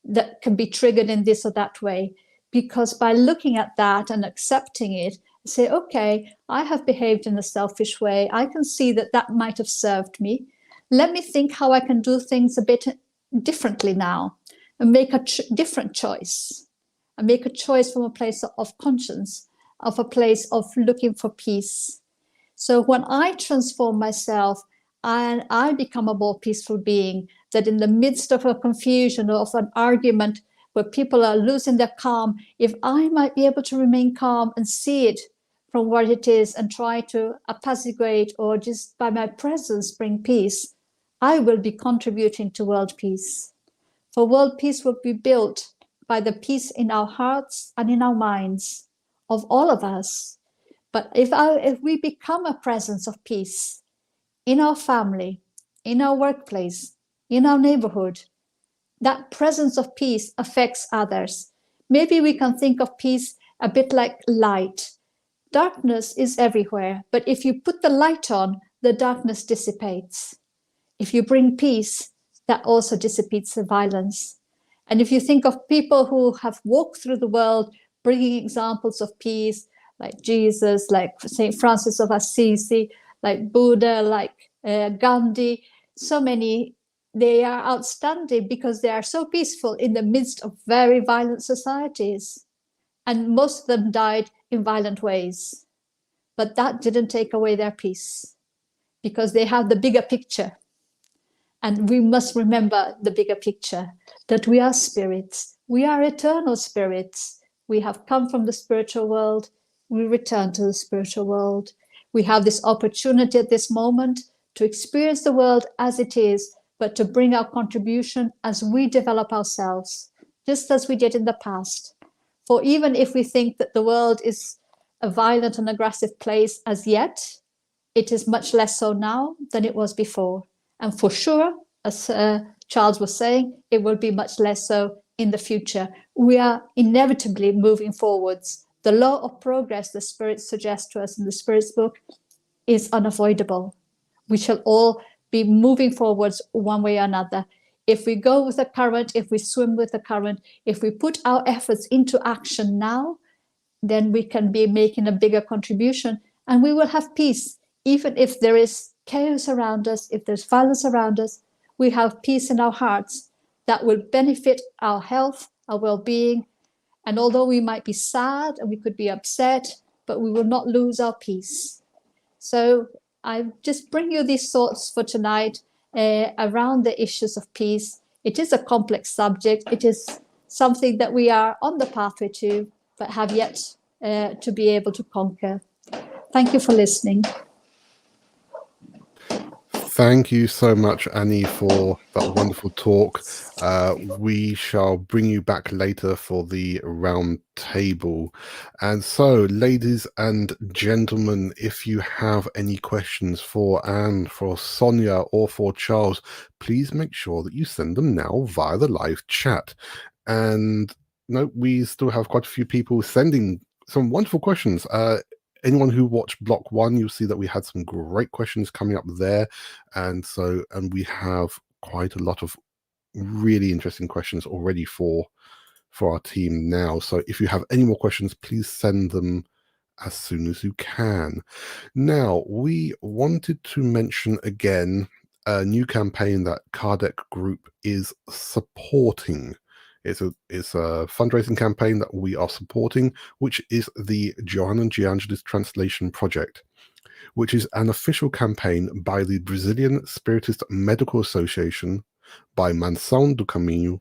that can be triggered in this or that way. Because by looking at that and accepting it, I say, okay, I have behaved in a selfish way. I can see that that might have served me. Let me think how I can do things a bit differently now and make a different choice. And make a choice from a place of conscience, of a place of looking for peace. So when I transform myself, and I become a more peaceful being, that in the midst of a confusion or of an argument where people are losing their calm, if I might be able to remain calm and see it from what it is and try to apaciguate or just by my presence bring peace, I will be contributing to world peace. For world peace will be built by the peace in our hearts and in our minds of all of us. But if we become a presence of peace in our family, in our workplace, in our neighborhood, that presence of peace affects others. Maybe we can think of peace a bit like light. darkness is everywhere, but if you put the light on, the darkness dissipates. If you bring peace, that also dissipates the violence. And if you think of people who have walked through the world bringing examples of peace, like Jesus, like St. Francis of Assisi, like Buddha, like Gandhi, so many, they are outstanding because they are so peaceful in the midst of very violent societies. And most of them died in violent ways. But that didn't take away their peace because they have the bigger picture. And we must remember the bigger picture, that we are spirits. We are eternal spirits. We have come from the spiritual world. We return to the spiritual world. We have this opportunity at this moment to experience the world as it is, but to bring our contribution as we develop ourselves, just as we did in the past. For even if we think that the world is a violent and aggressive place as yet, it is much less so now than it was before. And for sure, as Charles was saying, it will be much less so in the future. We are inevitably moving forwards. The law of progress the Spirit suggests to us in the Spirit's book is unavoidable. We shall all be moving forwards one way or another. If we go with the current, if we swim with the current, if we put our efforts into action now, then we can be making a bigger contribution and we will have peace. Even if there is chaos around us, if there's violence around us, we have peace in our hearts that will benefit our health, our well-being. And although we might be sad and we could be upset, but we will not lose our peace. So I just bring you these thoughts for tonight around the issues of peace. It is a complex subject. It is something that we are on the pathway to, but have yet to be able to conquer. Thank you for listening. Thank you so much, Annie, for that wonderful talk. We shall bring you back later for the round table. And so, ladies and gentlemen, if you have any questions for Anne, for Sonia, or for Charles, please make sure that you send them now via the live chat. And no, we still have quite a few people sending some wonderful questions. Anyone who watched block 1, you'll see that we had some great questions coming up there. And we have quite a lot of really interesting questions already for our team now. So if you have any more questions, please send them as soon as you can. Now, we wanted to mention again a new campaign that Kardec Group is supporting. It's a fundraising campaign that we are supporting, which is the Johann and Giandis Translation Project, which is an official campaign by the Brazilian Spiritist Medical Association, by Mansão do Caminho,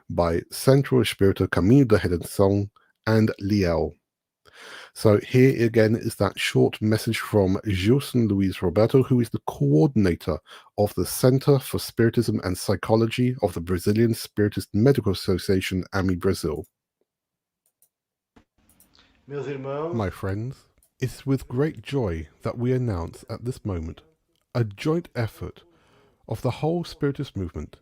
by Centro Espírita Caminho da Redenção, and Liel. So here again is that short message from Gilson Luiz Roberto, who is the coordinator of the Center for Spiritism and Psychology of the Brazilian Spiritist Medical Association, Amigo Brazil. My friends, it's with great joy that we announce at this moment a joint effort of the whole Spiritist movement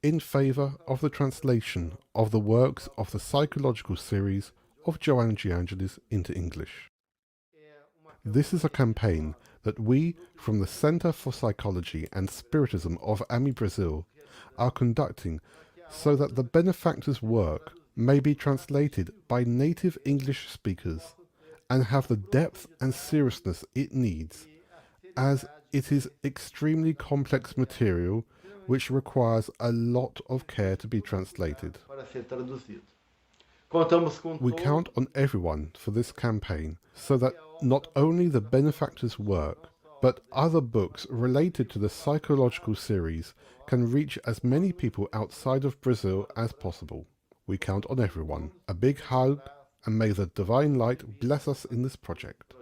in favor of the translation of the works of the psychological series of Johann Giandis into English. This is a campaign that we, from the Center for Psychology and Spiritism of Amigo Brazil, are conducting so that the benefactor's work may be translated by native English speakers and have the depth and seriousness it needs, as it is extremely complex material which requires a lot of care to be translated. We count on everyone for this campaign so that not only the benefactor's work, but other books related to the psychological series can reach as many people outside of Brazil as possible. We count on everyone. A big hug, and may the divine light bless us in this project.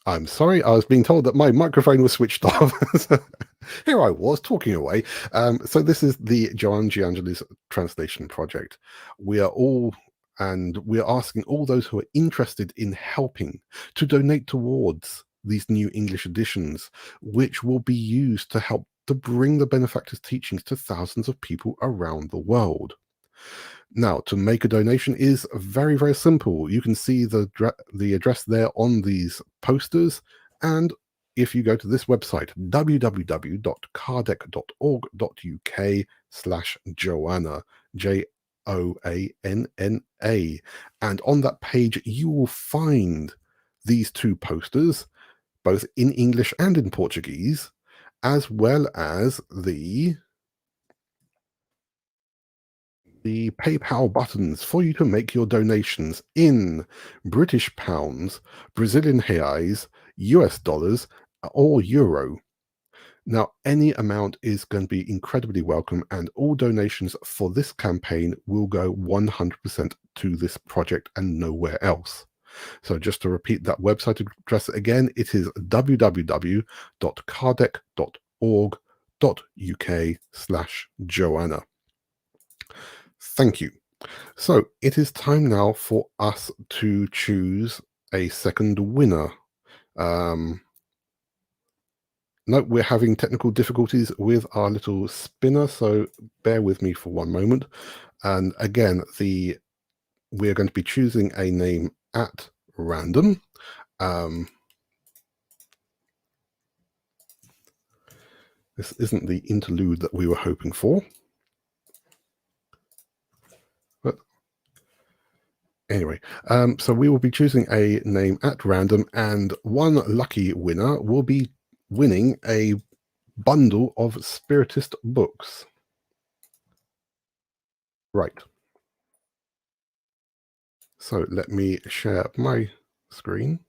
I'm sorry, I was being told that my microphone was switched off. Here I was talking away. So this is the Johann Giandis translation project. We are asking all those who are interested in helping to donate towards these new English editions, which will be used to help to bring the benefactor's teachings to thousands of people around the world. Now, to make a donation is very, very simple. You can see the address there on these posters, and if you go to this website, www.kardec.org.uk/Joanna, Joanna, and on that page you will find these two posters, both in English and in Portuguese, as well as the PayPal buttons for you to make your donations in British pounds, Brazilian reais, US dollars, or euro. Now, any amount is going to be incredibly welcome, and all donations for this campaign will go 100% to this project and nowhere else. So just to repeat that website address again, it is www.kardec.org.uk/Joanna. Thank you. So it is time now for us to choose a second winner. No, we're having technical difficulties with our little spinner, so bear with me for one moment. And again, we're going to be choosing a name at random. This isn't the interlude that we were hoping for. But anyway, so we will be choosing a name at random, and one lucky winner will be winning a bundle of Spiritist books. Right. So let me share my screen.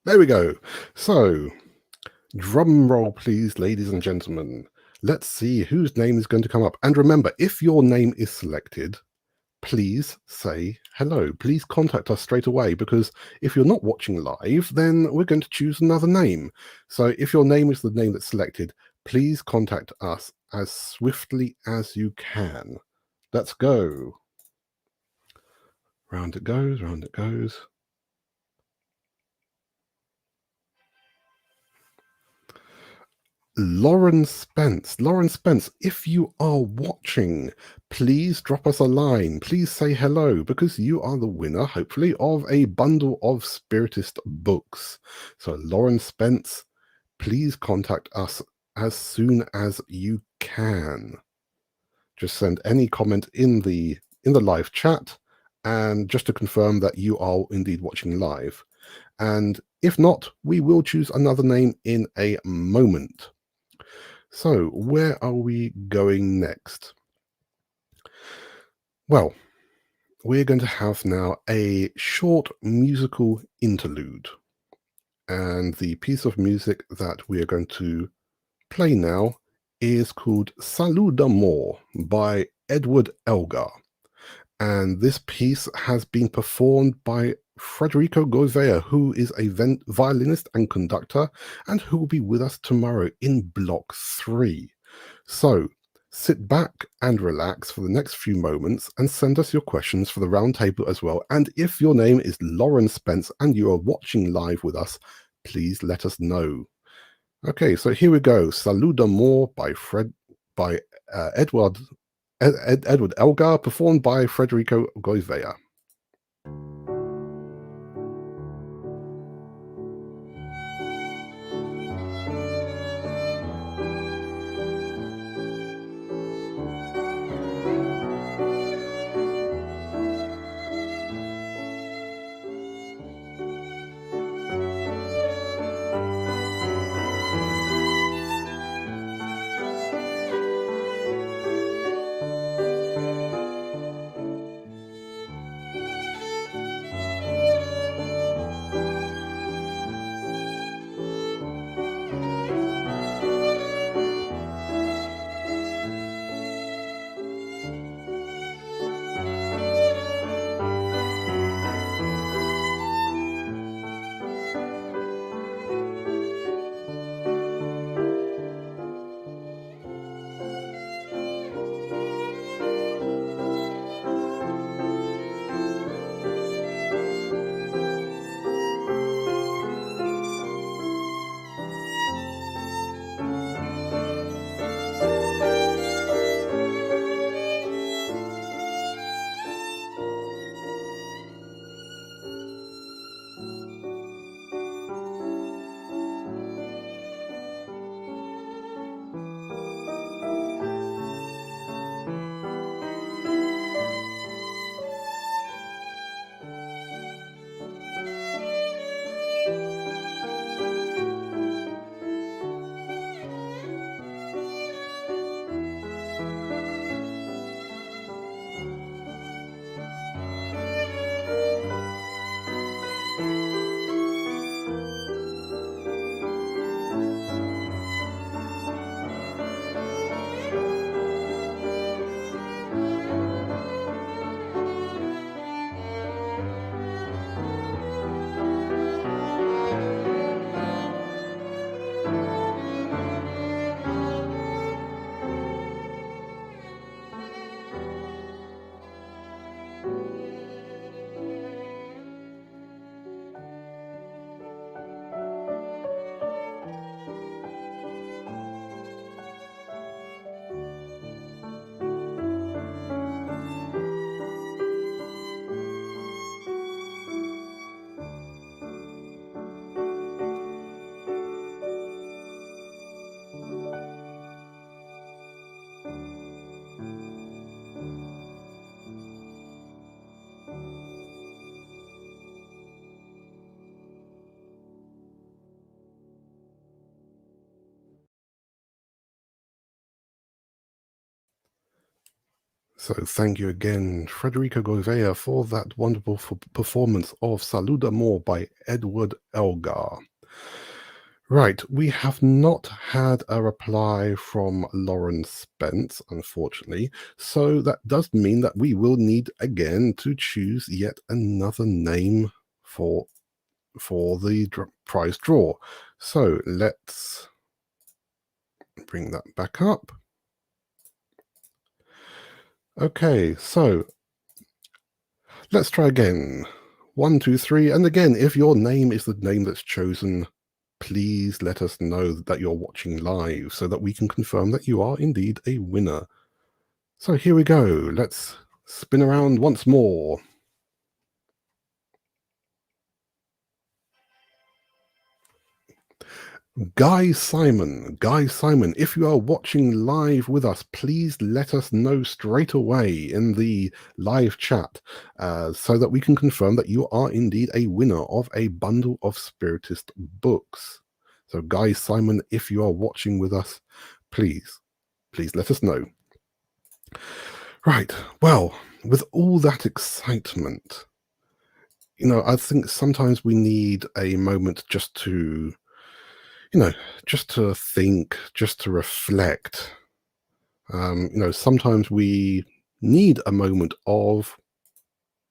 There we go. So, drum roll, please, ladies and gentlemen. Let's see whose name is going to come up. And remember, if your name is selected, please say hello. Please contact us straight away, because if you're not watching live, then we're going to choose another name. So if your name is the name that's selected, please contact us as swiftly as you can. Let's go. Round it goes, round it goes. Lauren Spence. Lauren Spence, if you are watching, please drop us a line. Please say hello, because you are the winner, hopefully, of a bundle of Spiritist books. So Lauren Spence, please contact us as soon as you can. Just send any comment in the live chat, and just to confirm that you are indeed watching live. And if not, we will choose another name in a moment. So, where are we going next? Well, we're going to have now a short musical interlude. And the piece of music that we are going to play now is called Salut d'Amour by Edward Elgar. And this piece has been performed by Federico Gouveia, who is a violinist and conductor, and who will be with us tomorrow in Block 3. So sit back and relax for the next few moments, and send us your questions for the roundtable as well. And if your name is Lauren Spence and you are watching live with us, please let us know. Okay, so here we go. Salut d'Amour by Edward Elgar, performed by Federico Gouveia. So thank you again, Frederico Gouveia, for that wonderful performance of Salud Amor by Edward Elgar. Right, we have not had a reply from Lauren Spence, unfortunately, so that does mean that we will need again to choose yet another name for the prize draw. So let's bring that back up. Okay, so let's try again. 1, 2, 3, and again, if your name is the name that's chosen, please let us know that you're watching live so that we can confirm that you are indeed a winner. So here we go. Let's spin around once more. Guy Simon, if you are watching live with us, please let us know straight away in the live chat so that we can confirm that you are indeed a winner of a bundle of Spiritist books. So Guy Simon, if you are watching with us, please let us know. Right, well, with all that excitement, I think sometimes we need a moment just to just to think, just to reflect. Sometimes we need a moment of,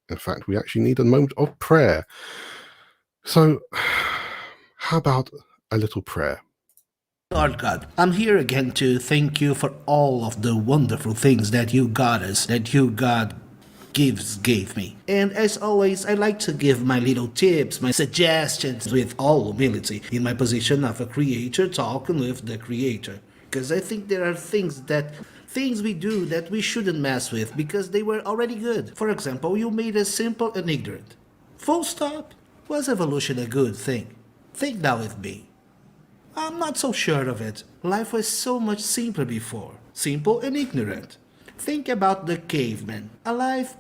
in fact, we actually need a moment of prayer. So how about a little prayer? Lord God, I'm here again to thank you for all of the wonderful things that you got us, that you, God, gave me. And as always, I like to give my little tips, my suggestions with all humility in my position of a creator talking with the creator. Because I think there are things we do that we shouldn't mess with because they were already good. For example, you made us simple and ignorant. Full stop. Was evolution a good thing? Think now with me. I'm not so sure of it. Life was so much simpler before. Simple and ignorant. Think about the caveman. A life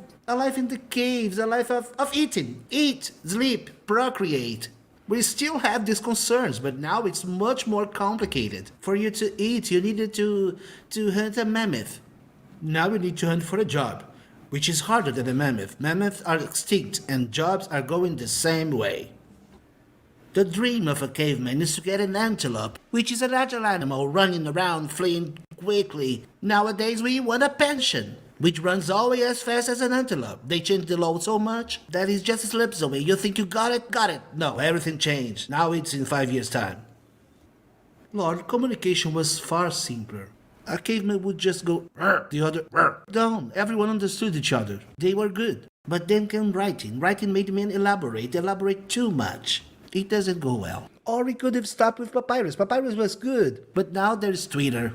in the caves, a life of eating. Eat, sleep, procreate. We still have these concerns, but now it's much more complicated. For you to eat, you needed to hunt a mammoth. Now you need to hunt for a job, which is harder than a mammoth. Mammoths are extinct and jobs are going the same way. The dream of a caveman is to get an antelope, which is a larger animal running around, fleeing quickly. Nowadays we want a pension, which runs always as fast as an antelope. They changed the law so much that it just slips away. You think you got it? No, everything changed. Now it's in 5 years' time. Lord, communication was far simpler. A caveman would just go, the other, down. Everyone understood each other. They were good. But then came writing. Writing made men elaborate too much. It doesn't go well. Or we could have stopped with papyrus. Papyrus was good. But now there's Twitter.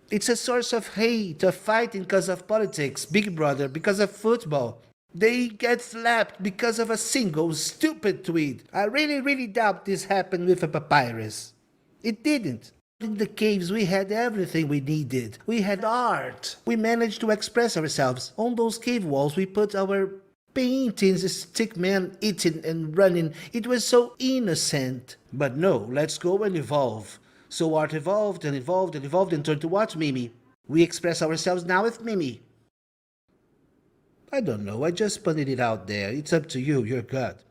It's a source of hate, of fighting because of politics, Big Brother, because of football. They get slapped because of a single stupid tweet. I really doubt this happened with a papyrus. It didn't. In the caves we had everything we needed. We had art. We managed to express ourselves. On those cave walls we put our paintings, stick men eating and running. It was so innocent. But no, let's go and evolve. So art evolved and turned to what, Mimi? We express ourselves now with Mimi. I don't know, I just put it out there. It's up to you, you're God.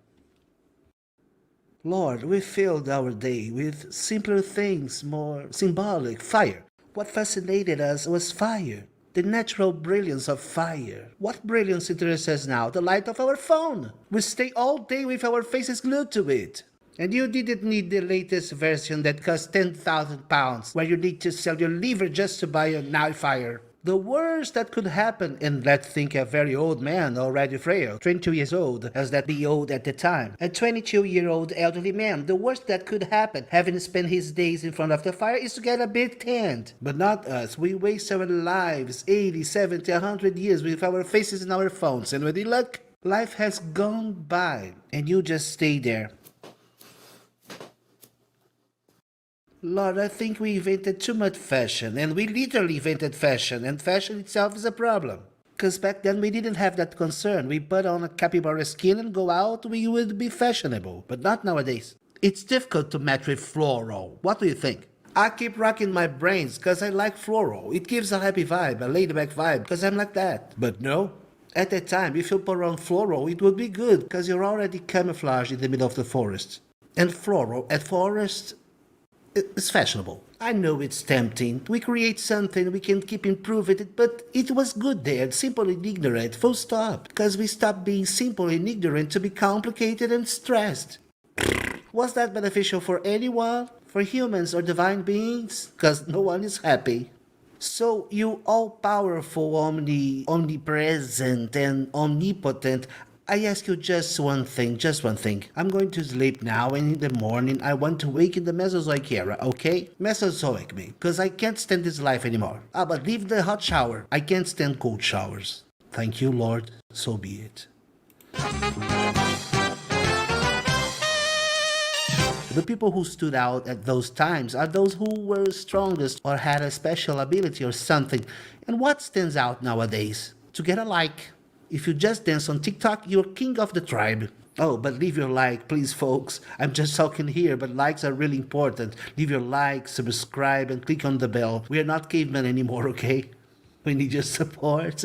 Lord, we filled our day with simpler things, more symbolic. Fire. What fascinated us was fire. The natural brilliance of fire. What brilliance interests us now? The light of our phone. We stay all day with our faces glued to it. And you didn't need the latest version that costs 10,000 pounds, where you need to sell your liver just to buy a nullifier. The worst that could happen, and let's think a very old man, already frail, 22 years old, as that be old at the time, a 22-year-old elderly man, the worst that could happen, having spent his days in front of the fire, is to get a bit tanned. But not us. We waste our lives, 80, 70, 100 years with our faces in our phones, and with the luck, life has gone by, and you just stay there. Lord, I think we invented too much fashion, and we literally invented fashion, and fashion itself is a problem. Because back then we didn't have that concern. We put on a capybara skin and go out, we would be fashionable. But not nowadays. It's difficult to match with floral. What do you think? I keep rocking my brains because I like floral. It gives a happy vibe, a laid-back vibe, because I'm like that. But no, at that time, if you put on floral, it would be good because you're already camouflaged in the middle of the forest. And floral at forest is fashionable. I know it's tempting. We create something, we can keep improving it, but it was good there, simple and ignorant, full stop. Because we stopped being simple and ignorant to be complicated and stressed. Was that beneficial for anyone? For humans or divine beings? Because no one is happy. So, you all-powerful, omnipresent, and omnipotent, I ask you just one thing. I'm going to sleep now, and in the morning I want to wake in the Mesozoic era, okay? Mesozoic me, because I can't stand this life anymore. But leave the hot shower. I can't stand cold showers. Thank you, Lord. So be it. The people who stood out at those times are those who were strongest or had a special ability or something. And what stands out nowadays? To get a like. If you just dance on TikTok, you're king of the tribe. Oh, but leave your like, please, folks. I'm just talking here, but likes are really important. Leave your like, subscribe, and click on the bell. We are not cavemen anymore, okay? We need your support.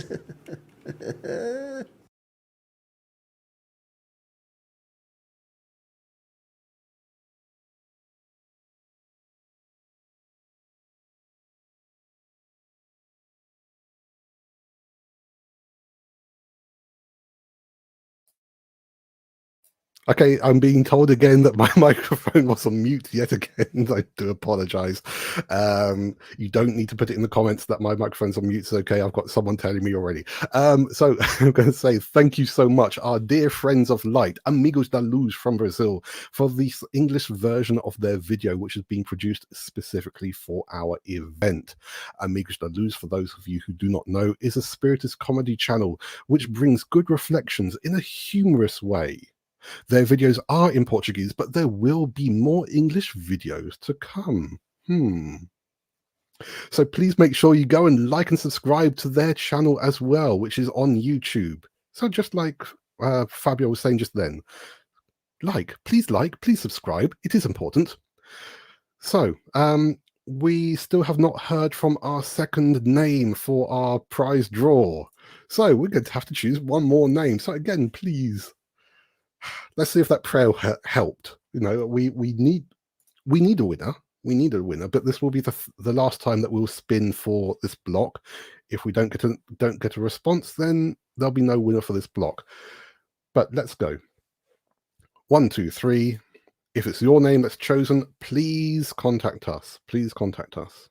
Okay, I'm being told again that my microphone was on mute yet again. I do apologize. You don't need to put it in the comments that my microphone's on mute. It's okay. I've got someone telling me already. So I'm going to say thank you so much, our dear friends of light, Amigos da Luz from Brazil, for the English version of their video, which has been produced specifically for our event. Amigos da Luz, for those of you who do not know, is a Spiritist comedy channel which brings good reflections in a humorous way. Their videos are in Portuguese, but there will be more English videos to come. So please make sure you go and like and subscribe to their channel as well, which is on YouTube. So just like Fabio was saying just then, please subscribe. It is important. So we still have not heard from our second name for our prize draw. So we're going to have to choose one more name. So again, please. Let's see if that prayer helped. You know, we need a winner. We need a winner, but this will be the last time that we'll spin for this block. If we don't get a response, then there'll be no winner for this block. But let's go. 1, 2, 3. If it's your name that's chosen, please contact us. Please contact us.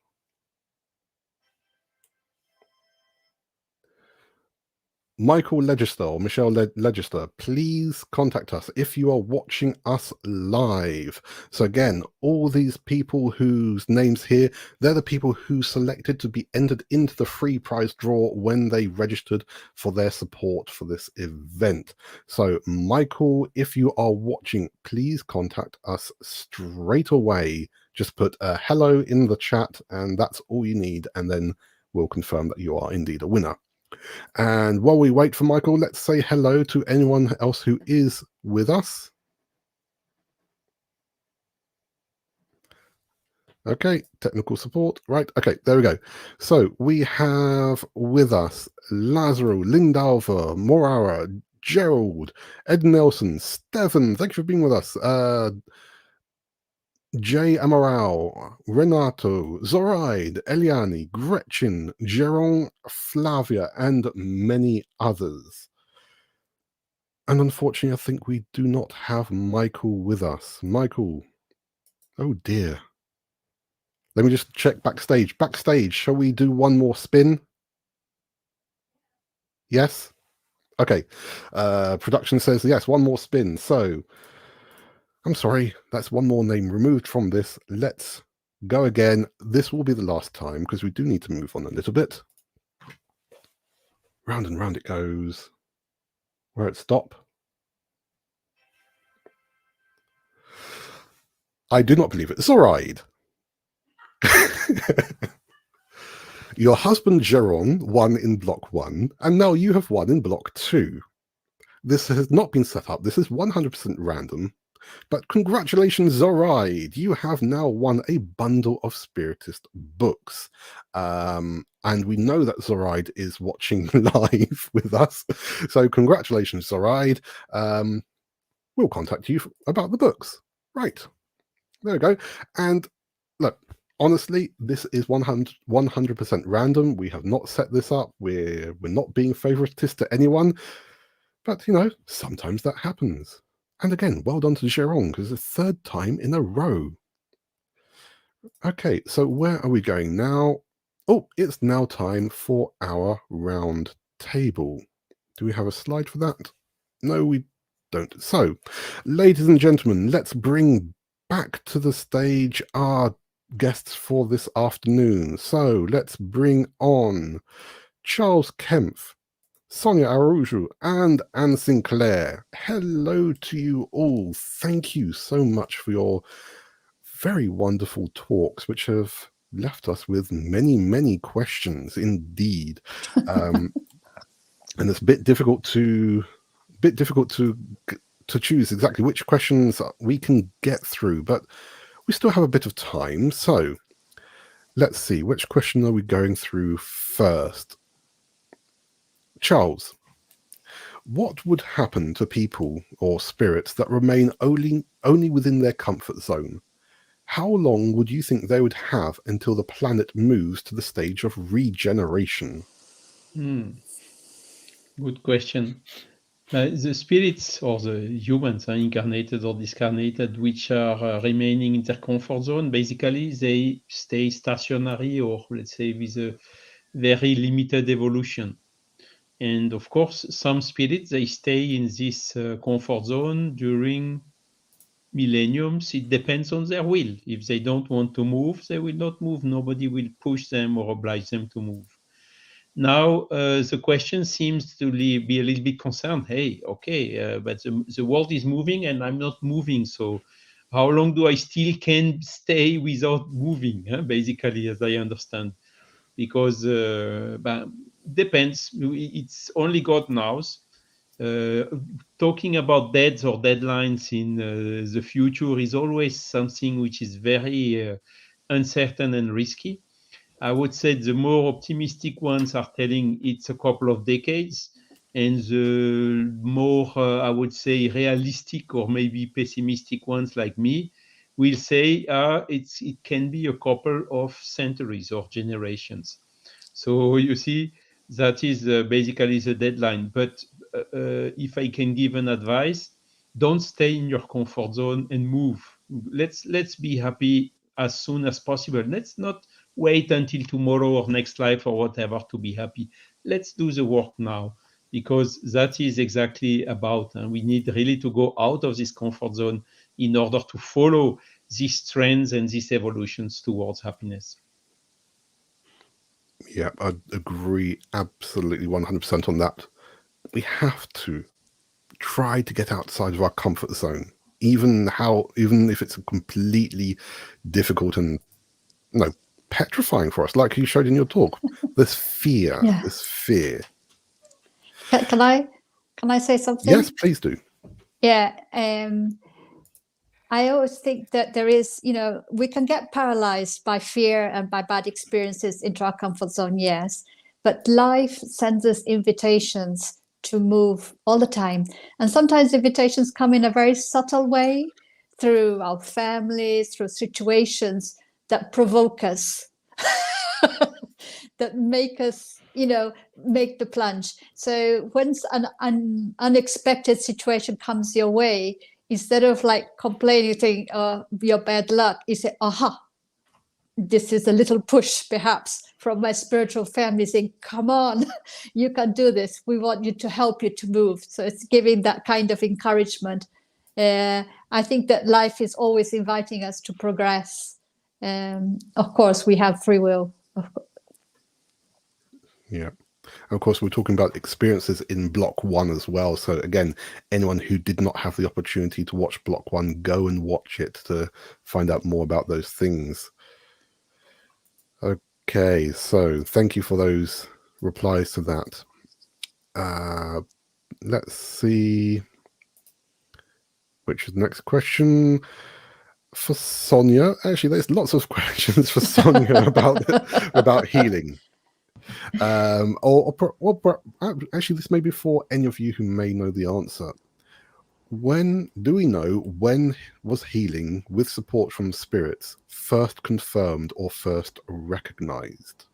Michael Legister or Michelle Legister, please contact us if you are watching us live. So again, all these people whose names here, they're the people who selected to be entered into the free prize draw when they registered for their support for this event. So Michael, if you are watching, please contact us straight away. Just put a hello in the chat and that's all you need, and then we'll confirm that you are indeed a winner. And while we wait for Michael, let's say hello to anyone else who is with us. Okay, technical support. Right, okay, there we go. So we have with us Lazaro, Lindalva, Morara, Gerald, Ed Nelson, Stefan, thank you for being with us. Jay Amaral, Renato, Zoraide, Eliani, Gretchen, Geron, Flavia, and many others. And unfortunately, I think we do not have Michael with us. Michael, oh dear. Let me just check backstage. Backstage, shall we do one more spin? Yes? Okay. Production says yes, one more spin. So, I'm sorry, that's one more name removed from this. Let's go again. This will be the last time because we do need to move on a little bit. Round and round it goes. Where it stop? I do not believe it. Zoraide. Your husband Geron won in block 1, and now you have won in block 2. This has not been set up. This is 100% random. But congratulations, Zoraide. You have now won a bundle of Spiritist books. And we know that Zoraide is watching live with us. So congratulations, Zoraide. We'll contact you about the books. Right. There we go. And look, honestly, this is 100% random. We have not set this up. We're not being favoritist to anyone. But, you know, sometimes that happens. And again, well done to Jérôme, because it's the third time in a row. Okay, so where are we going now? Oh, it's now time for our round table. Do we have a slide for that? No, we don't. So, ladies and gentlemen, let's bring back to the stage our guests for this afternoon. So, let's bring on Charles Kempf, Sonia Araújo, and Anne Sinclair. Hello to you all. Thank you so much for your very wonderful talks, which have left us with many, many questions indeed. And it's a bit difficult to choose exactly which questions we can get through, but we still have a bit of time. So let's see, which question are we going through first? Charles, what would happen to people or spirits that remain only within their comfort zone? How long would you think they would have until the planet moves to the stage of regeneration? Good question. The spirits or the humans, incarnated or discarnated, which are remaining in their comfort zone, basically they stay stationary, or let's say with a very limited evolution. And of course, some spirits, they stay in this comfort zone during millenniums. It depends on their will. If they don't want to move, they will not move. Nobody will push them or oblige them to move. Now, the question seems to be a little bit concerned. Hey, okay, but the world is moving and I'm not moving. So how long do I still can stay without moving, basically, as I understand? Because depends. It's only God knows. Talking about dates or deadlines in the future is always something which is very uncertain and risky. I would say the more optimistic ones are telling it's a couple of decades, and the more, I would say, realistic or maybe pessimistic ones like me will say it can be a couple of centuries or generations. So you see, that is basically the deadline. But if I can give an advice, don't stay in your comfort zone and move. Let's be happy as soon as possible. Let's not wait until tomorrow or next life or whatever to be happy. Let's do the work now, because that is exactly about, and we need really to go out of this comfort zone in order to follow these trends and these evolutions towards happiness. Yeah, I agree absolutely 100% on that. We have to try to get outside of our comfort zone, even if it's completely difficult and petrifying for us, like you showed in your talk. This fear. Can I say something? Yes, please do. Yeah. I always think that there is, we can get paralyzed by fear and by bad experiences into our comfort zone, yes. But life sends us invitations to move all the time. And sometimes invitations come in a very subtle way, through our families, through situations that provoke us, that make us, make the plunge. So when an unexpected situation comes your way, instead of complaining, saying, your bad luck, you say, aha, this is a little push perhaps from my spiritual family saying, come on, you can do this. We want you to help you to move. So it's giving that kind of encouragement. I think that life is always inviting us to progress. Of course, we have free will. Yeah. Of course, we're talking about experiences in Block 1 as well. So again, anyone who did not have the opportunity to watch Block 1, go and watch it to find out more about those things. Okay, so thank you for those replies to that. Let's see. which is the next question for Sonia. Actually, there's lots of questions for Sonia about healing. Actually, this may be for any of you who may know the answer. When was healing with support from spirits first confirmed or first recognized?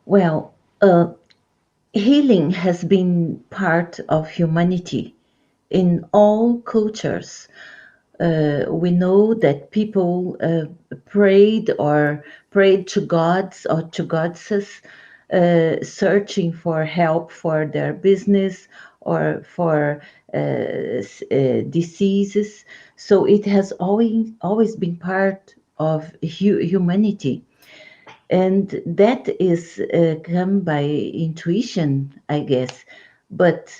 Well, healing has been part of humanity in all cultures. We know that people prayed to gods or to goddesses, searching for help for their business or for diseases. So it has always been part of humanity. And that is come by intuition, I guess. But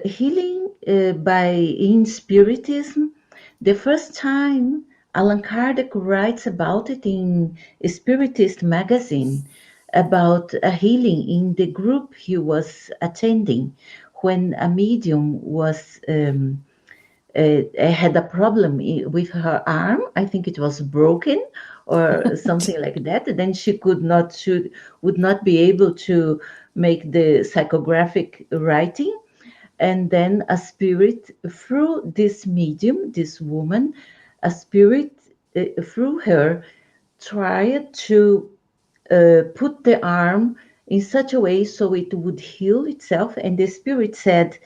healing in Spiritism, the first time Allan Kardec writes about it in Spiritist magazine, about a healing in the group he was attending when a medium was had a problem with her arm. I think it was broken or something like that. Then she would not be able to make the psychographic writing. And then a spirit through this medium, this woman, a spirit through her tried to put the arm in such a way so it would heal itself. And the spirit said,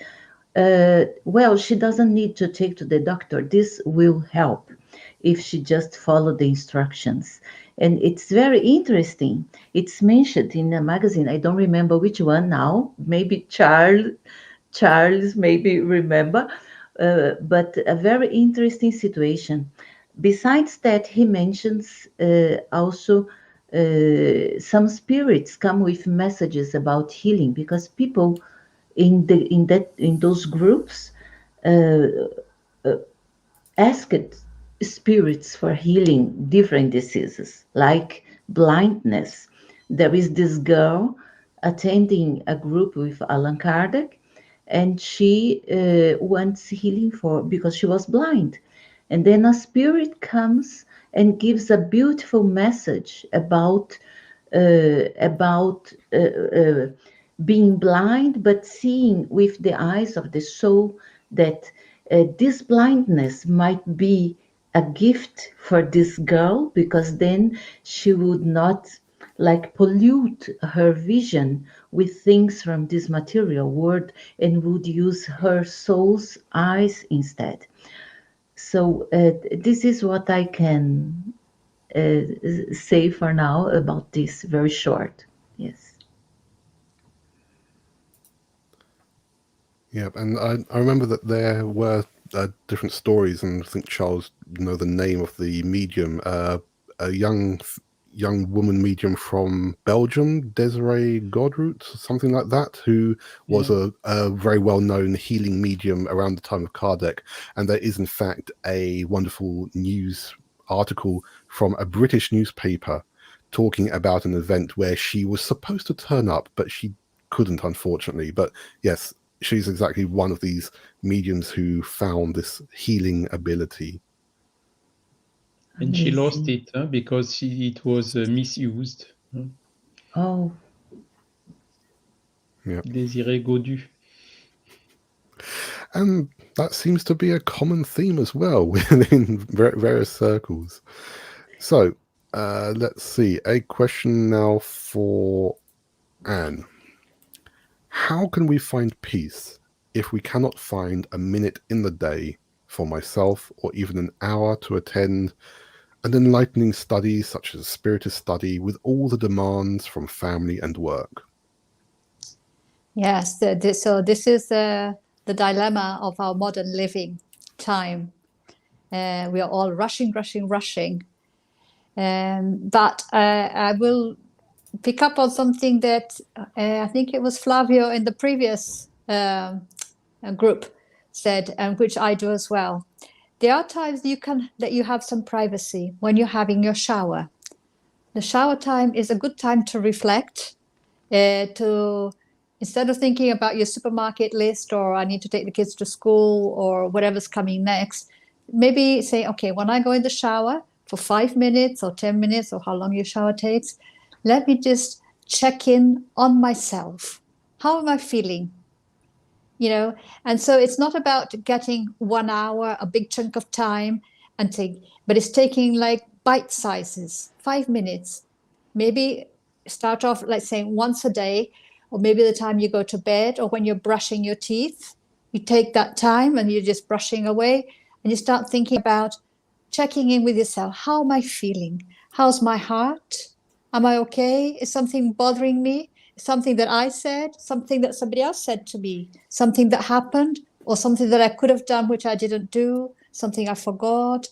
well, she doesn't need to take to the doctor. This will help if she just follow the instructions. And it's very interesting. It's mentioned in a magazine. I don't remember which one now. Maybe Charles maybe remember. But a very interesting situation. Besides that, he mentions also some spirits come with messages about healing, because people in those groups asked spirits for healing different diseases like blindness. There is this girl attending a group with Allan Kardec, and she wants healing because she was blind. And then a spirit comes and gives a beautiful message about being blind but seeing with the eyes of the soul, that this blindness might be a gift for this girl, because then she would not pollute her vision with things from this material world and would use her soul's eyes instead. So this is what I can say for now about this, very short. Yes. Yeah, and I remember that there were different stories, and I think Charles know the name of the medium, a young woman medium from Belgium, Desiree Godroot, something like that, who was a very well-known healing medium around the time of Kardec. And there is, in fact, a wonderful news article from a British newspaper talking about an event where she was supposed to turn up, but she couldn't, unfortunately. But yes, she's exactly one of these mediums who found this healing ability. And she lost it because it was misused. Oh. Yeah. Désiré Godu. And that seems to be a common theme as well within various circles. So let's see. A question now for Anne. How can we find peace if we cannot find a minute in the day for myself, or even an hour to attend an enlightening study such as a Spiritist study with all the demands from family and work? Yes, so this is the dilemma of our modern living time. We are all rushing. But I will pick up on something that I think it was Flavio in the previous group said, and which I do as well. There are times that you have some privacy when you're having your shower. The shower time is a good time to reflect, to Instead of thinking about your supermarket list, or I need to take the kids to school, or whatever's coming next, maybe say, okay, when I go in the shower for 5 minutes or 10 minutes or how long your shower takes, let me just check in on myself. How am I feeling? You know, and so it's not about getting 1 hour, a big chunk of time, but it's taking like bite sizes, 5 minutes. Maybe start off, like saying once a day, or maybe the time you go to bed, or when you're brushing your teeth, you take that time and you're just brushing away, and you start thinking about checking in with yourself. How am I feeling? How's my heart? Am I okay? Is something bothering me? Something that I said, something that somebody else said to me, something that happened, or something that I could have done which I didn't do, something I forgot,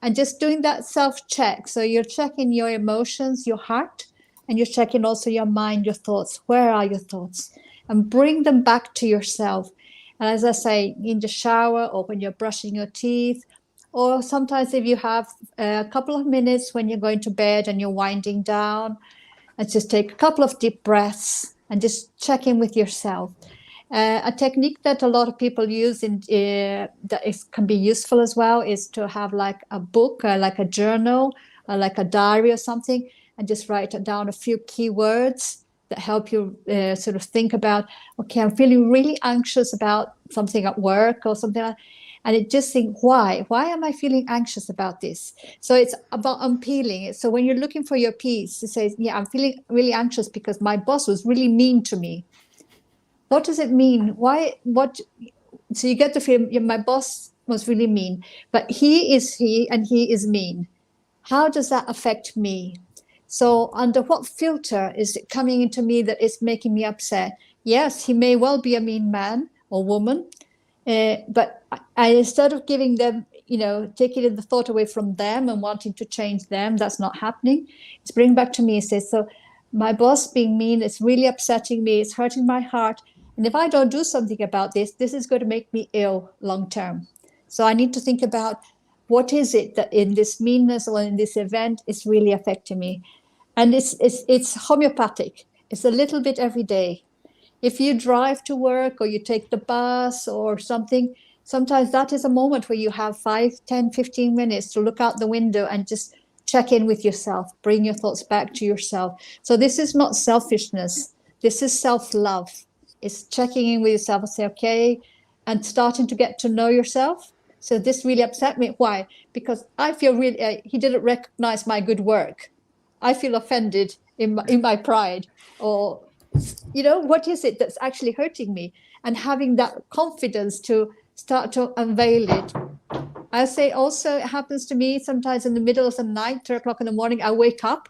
and just doing that self-check. So you're checking your emotions, your heart, and you're checking also your mind, your thoughts. Where are your thoughts? And bring them back to yourself. And as I say, in the shower, or when you're brushing your teeth, or sometimes if you have a couple of minutes when you're going to bed and you're winding down, and just take a couple of deep breaths and just check in with yourself. A technique that a lot of people use can be useful as well is to have like a book, like a journal, like a diary or something, and just write down a few keywords that help you sort of think about, okay, I'm feeling really anxious about something at work or something like that. And it just think, why am I feeling anxious about this? So it's about unpeeling it. So when you're looking for your piece, it says, yeah, I'm feeling really anxious because my boss was really mean to me. What does it mean? So you get the feeling, yeah, my boss was really mean, but he is mean. How does that affect me? So under what filter is it coming into me that is making me upset? Yes, he may well be a mean man or woman, but I, instead of giving them, taking the thought away from them and wanting to change them, that's not happening. It's bringing back to me and says, so my boss being mean, it's really upsetting me, it's hurting my heart. And if I don't do something about this, this is going to make me ill long term. So I need to think about what is it that in this meanness or in this event is really affecting me. And it's homeopathic. It's a little bit every day. If you drive to work or you take the bus or something, sometimes that is a moment where you have 5, 10, 15 minutes to look out the window and just check in with yourself, bring your thoughts back to yourself. So this is not selfishness. This is self-love. It's checking in with yourself and say, okay, and starting to get to know yourself. So this really upset me. Why? Because I feel really, he didn't recognize my good work. I feel offended in my pride, or what is it that's actually hurting me? And having that confidence to start to unveil it. I say also, it happens to me sometimes in the middle of the night, 3 o'clock in the morning, I wake up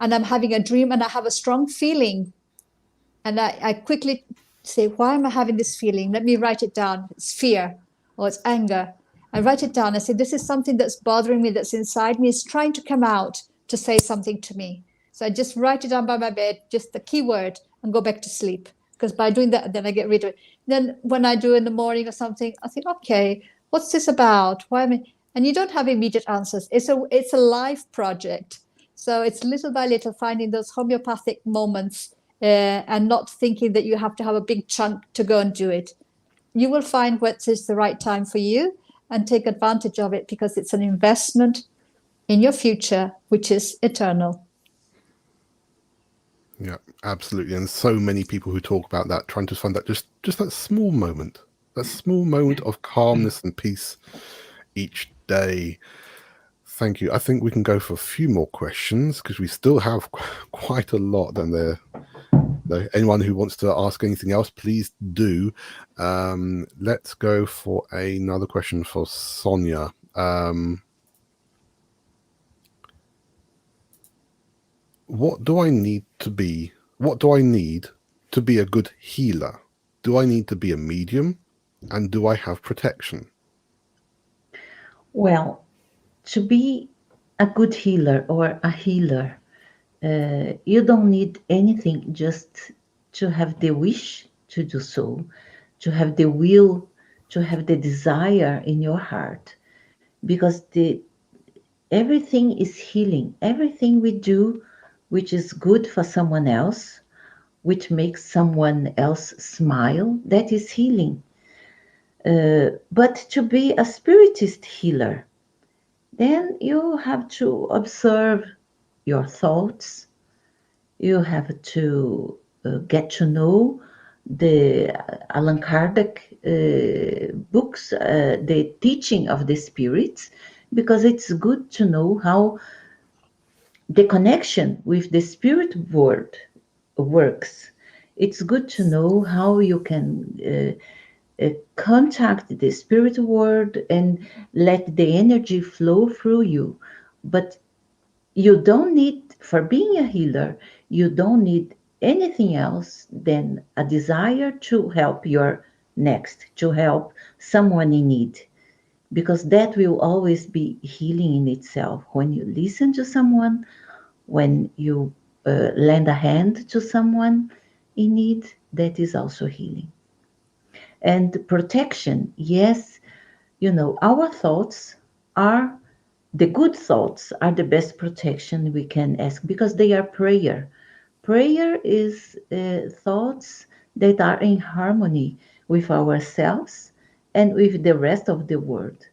and I'm having a dream and I have a strong feeling. And I quickly say, why am I having this feeling? Let me write it down. It's fear or it's anger. I write it down. I say, this is something that's bothering me, that's inside me. It's trying to come out to say something to me. So I just write it down by my bed, just the keyword, and go back to sleep. Because by doing that, then I get rid of it. Then when I do in the morning or something, I think, okay, what's this about? Why am I? And you don't have immediate answers. It's a life project. So it's little by little finding those homeopathic moments and not thinking that you have to have a big chunk to go and do it. You will find what is the right time for you and take advantage of it, because it's an investment in your future, which is eternal. Yeah, absolutely. And so many people who talk about that, trying to find that just that small moment of calmness and peace each day. Thank you. I think we can go for a few more questions because we still have quite a lot. And anyone who wants to ask anything else, please do. Let's go for another question for Sonia. What do I need to be a good healer? Do I need to be a medium? And do I have protection? Well, to be a good healer or a healer, you don't need anything, just to have the wish to do so, to have the will, to have the desire in your heart, because everything is healing. Everything we do which is good for someone else which makes someone else smile, that is healing. But to be a spiritist healer, then you have to observe your thoughts. You have to get to know the Allan Kardec books, the teaching of the spirits, because it's good to know how the connection with the spirit world works. It's good to know how you can contact the spirit world and let the energy flow through you. But you don't need, for being a healer, you don't need anything else than a desire to help your next, to help someone in need, because that will always be healing in itself. When you listen to someone, when you lend a hand to someone in need, that is also healing. And protection, yes, our thoughts are the good thoughts are the best protection we can ask, because they are prayer. Prayer is thoughts that are in harmony with ourselves and with the rest of the world.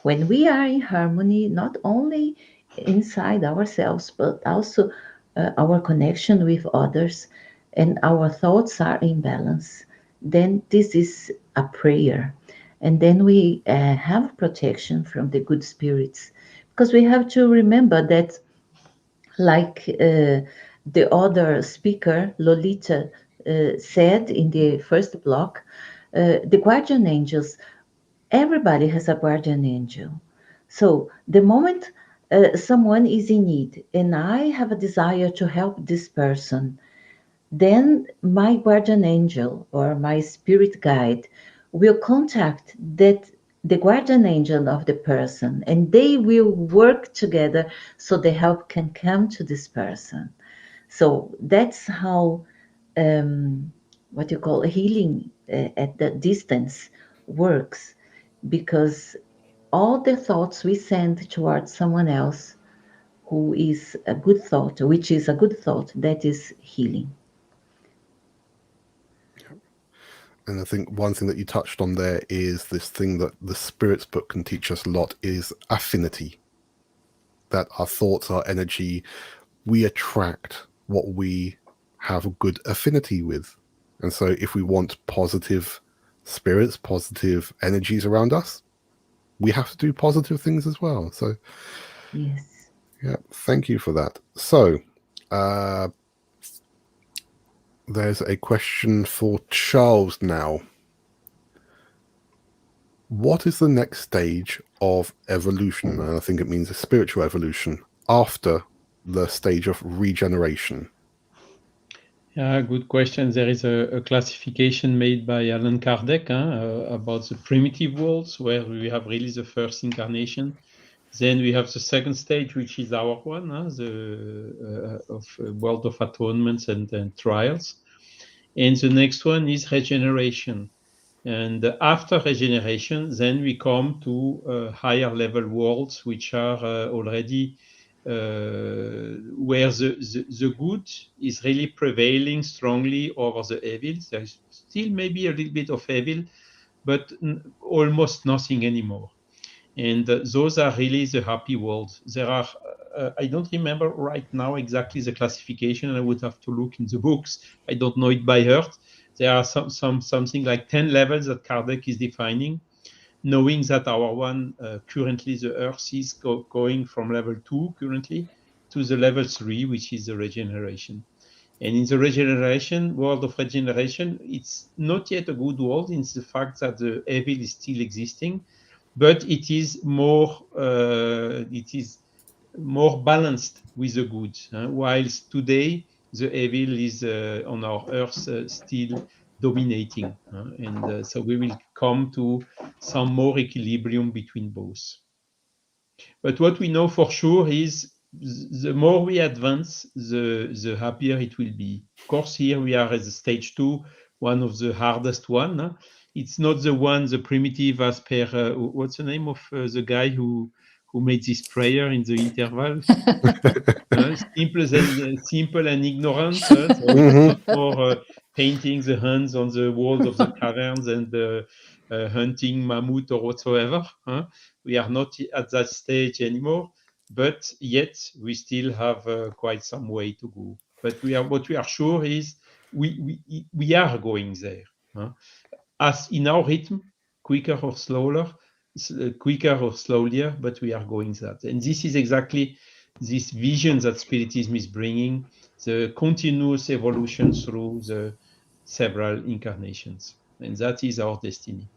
When we are in harmony, not only inside ourselves, but also our connection with others, and our thoughts are in balance, then this is a prayer. And then we have protection from the good spirits. Because we have to remember that, like the other speaker, Lolita, said in the first block, the guardian angels, everybody has a guardian angel. So the moment someone is in need and I have a desire to help this person, then my guardian angel or my spirit guide will contact the guardian angel of the person, and they will work together so the help can come to this person. So that's how what you call healing at the distance works, because all the thoughts we send towards someone else who is a good thought, which is a good thought, that is healing. And I think one thing that you touched on there is this thing that the Spirits book can teach us a lot is affinity. That our thoughts, our energy, we attract what we have a good affinity with. And so if we want positive spirits, positive energies around us, we have to do positive things as well. So Yes. yeah, thank you for that. So there's a question for Charles now. What is the next stage of evolution? And I think it means a spiritual evolution after the stage of regeneration. Yeah, good question. There is a classification made by Allan Kardec about the primitive worlds, where we have really the first incarnation. Then we have the second stage, which is our one, the world of atonements and trials. And the next one is regeneration. And after regeneration, then we come to higher level worlds, which are already where the good is really prevailing strongly over the evil. There is still maybe a little bit of evil, but almost nothing anymore. And those are really the happy worlds. There are, I don't remember right now exactly the classification, and I would have to look in the books. I don't know it by heart. There are something like 10 levels that Kardec is defining, knowing that our one, currently the Earth is going from level 2 currently to the level 3, which is the regeneration. And in the regeneration, world of regeneration, it's not yet a good world in the fact that the evil is still existing, but it is more balanced with the good. Whilst today the evil is on our Earth still dominating, and so we will come to some more equilibrium between both. But what we know for sure is the more we advance, the happier it will be. Of course, here we are at the stage 2, one of the hardest one. It's not the one, the primitive as per, what's the name of the guy who who made this prayer in the interval. Simple and ignorant. So it's not for painting the hands on the walls of the caverns and hunting mammoth or whatsoever. We are not at that stage anymore, but yet we still have quite some way to go. But what we are sure is we are going there. As in our rhythm, quicker or slower, quicker or slower, but we are going that. And this is exactly this vision that Spiritism is bringing, the continuous evolution through the several incarnations. And that is our destiny.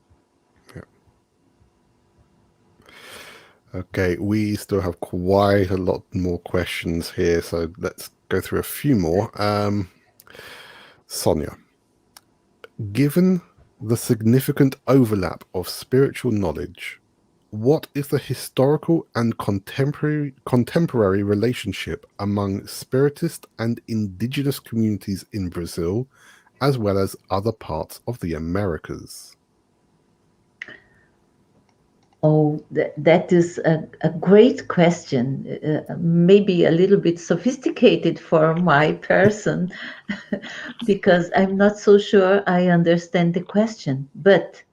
Yeah. Okay, we still have quite a lot more questions here, so let's go through a few more. Sonia, given the significant overlap of spiritual knowledge, what is the historical and contemporary relationship among Spiritist and indigenous communities in Brazil, as well as other parts of the Americas? Oh, that is a great question, maybe a little bit sophisticated for my person, because I'm not so sure I understand the question. But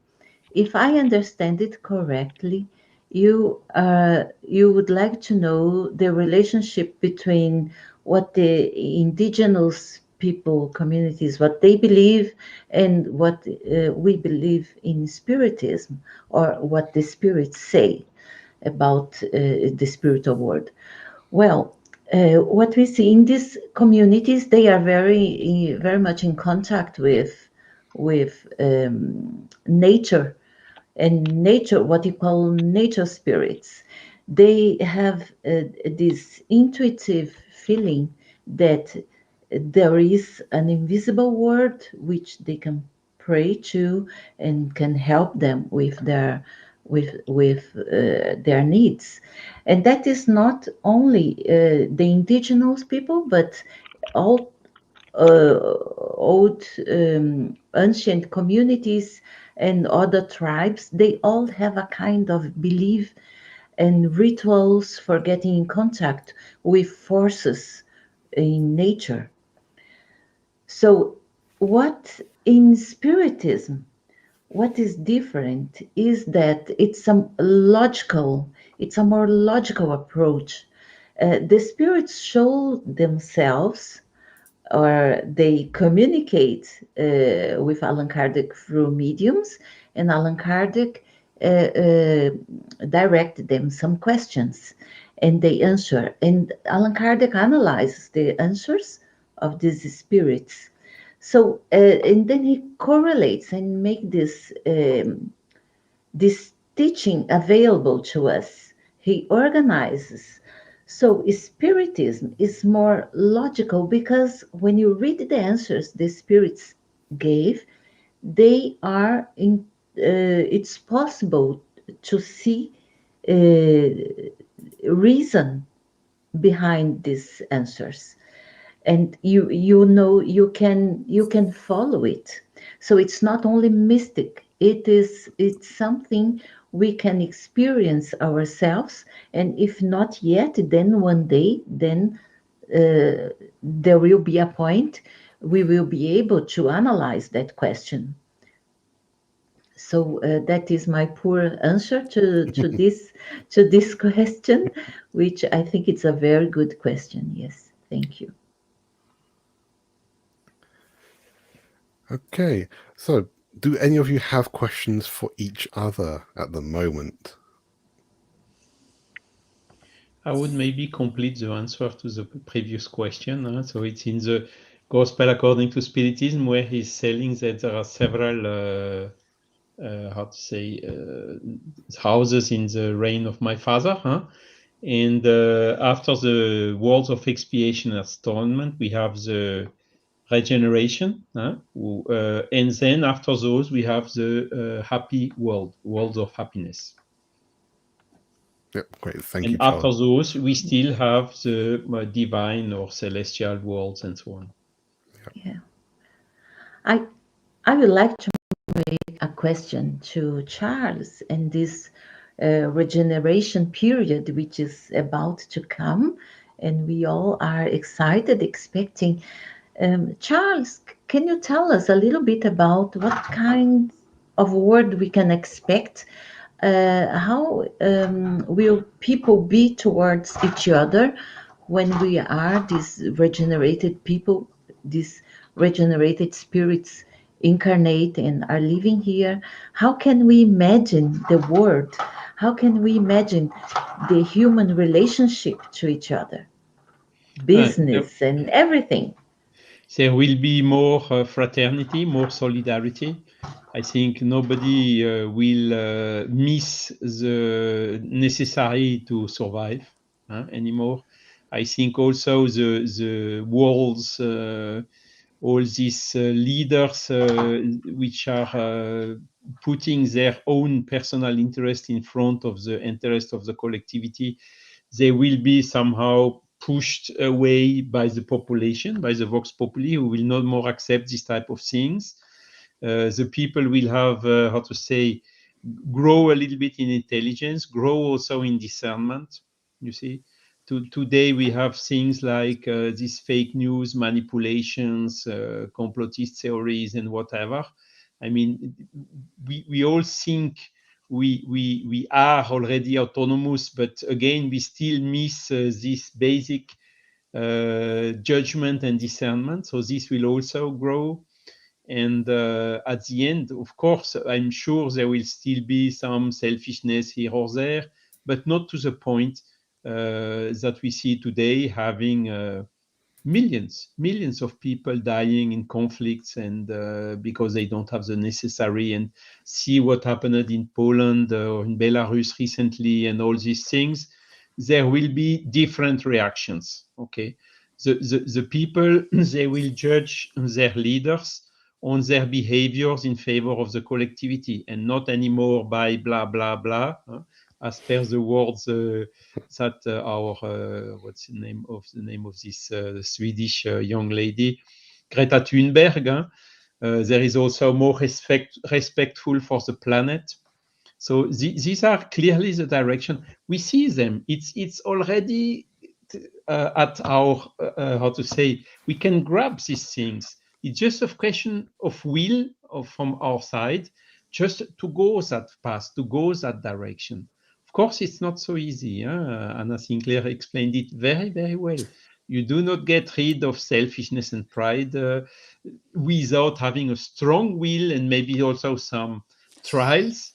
if I understand it correctly, you would like to know the relationship between what the indigenous people communities, what they believe, and what we believe in Spiritism, or what the spirits say about the spiritual world. Well, what we see in these communities, they are very much in contact with nature, and nature, what you call nature spirits. They have this intuitive feeling that there is an invisible world which they can pray to and can help them with their needs. And that is not only the indigenous people, but all old ancient communities and other tribes. They all have a kind of belief and rituals for getting in contact with forces in nature. So what in Spiritism, what is different is that it's a more logical approach. The spirits show themselves, or they communicate with Allan Kardec through mediums, and Allan Kardec direct them some questions, and they answer. And Allan Kardec analyzes the answers of these spirits. So, and then he correlates and make this teaching available to us. He organizes. So Spiritism is more logical, because when you read the answers the spirits gave, they are in. It's possible to see reason behind these answers, and you can follow it. So it's not only mystic, it's something we can experience ourselves, and if not yet, then one day, then there will be a point we will be able to analyze that question. So that is my poor answer to this question, which I think it's a very good question. Yes, thank you. Okay, so do any of you have questions for each other at the moment? I would maybe complete the answer to the previous question. So it's in the Gospel According to Spiritism, where he's saying that there are several, houses in the reign of my father. And after the worlds of expiation and atonement, we have the regeneration. And then after those, we have the happy worlds of happiness. Yep, great. Thank and you, Charles. after those, we still have the divine or celestial worlds and so on. Yeah. I would like to make a question to Charles, and this regeneration period, which is about to come, and we all are excited, expecting. Charles, can you tell us a little bit about what kind of world we can expect? How will people be towards each other when we are these regenerated people, these regenerated spirits incarnate and are living here? How can we imagine the world? How can we imagine the human relationship to each other, business and everything? There will be more fraternity, more solidarity. I think nobody will miss the necessary to survive anymore. I think also the world's all these leaders which are putting their own personal interest in front of the interest of the collectivity, they will be somehow pushed away by the population, by the vox populi, who will not more accept this type of things. The people will have, how to say, grow a little bit in intelligence, grow also in discernment, you see. Today we have things like these fake news, manipulations, complotist theories and whatever. I mean, we all think we are already autonomous, but again, we still miss this basic judgment and discernment. So this will also grow. And at the end, of course, I'm sure there will still be some selfishness here or there, but not to the point that we see today, having millions of people dying in conflicts, and because they don't have the necessary. And see what happened in Poland or in Belarus recently, and all these things. There will be different reactions. Okay, the people, they will judge their leaders on their behaviors in favor of the collectivity, and not anymore by blah blah blah, as per the words that our what's the name of this Swedish young lady, Greta Thunberg. There is also more respectful for the planet. So these are clearly the direction we see them. It's already at our how to say, we can grab these things. It's just a question of will from our side, just to go that path, to go that direction. Of course, it's not so easy. Anna Sinclair explained it very, very well. You do not get rid of selfishness and pride without having a strong will, and maybe also some trials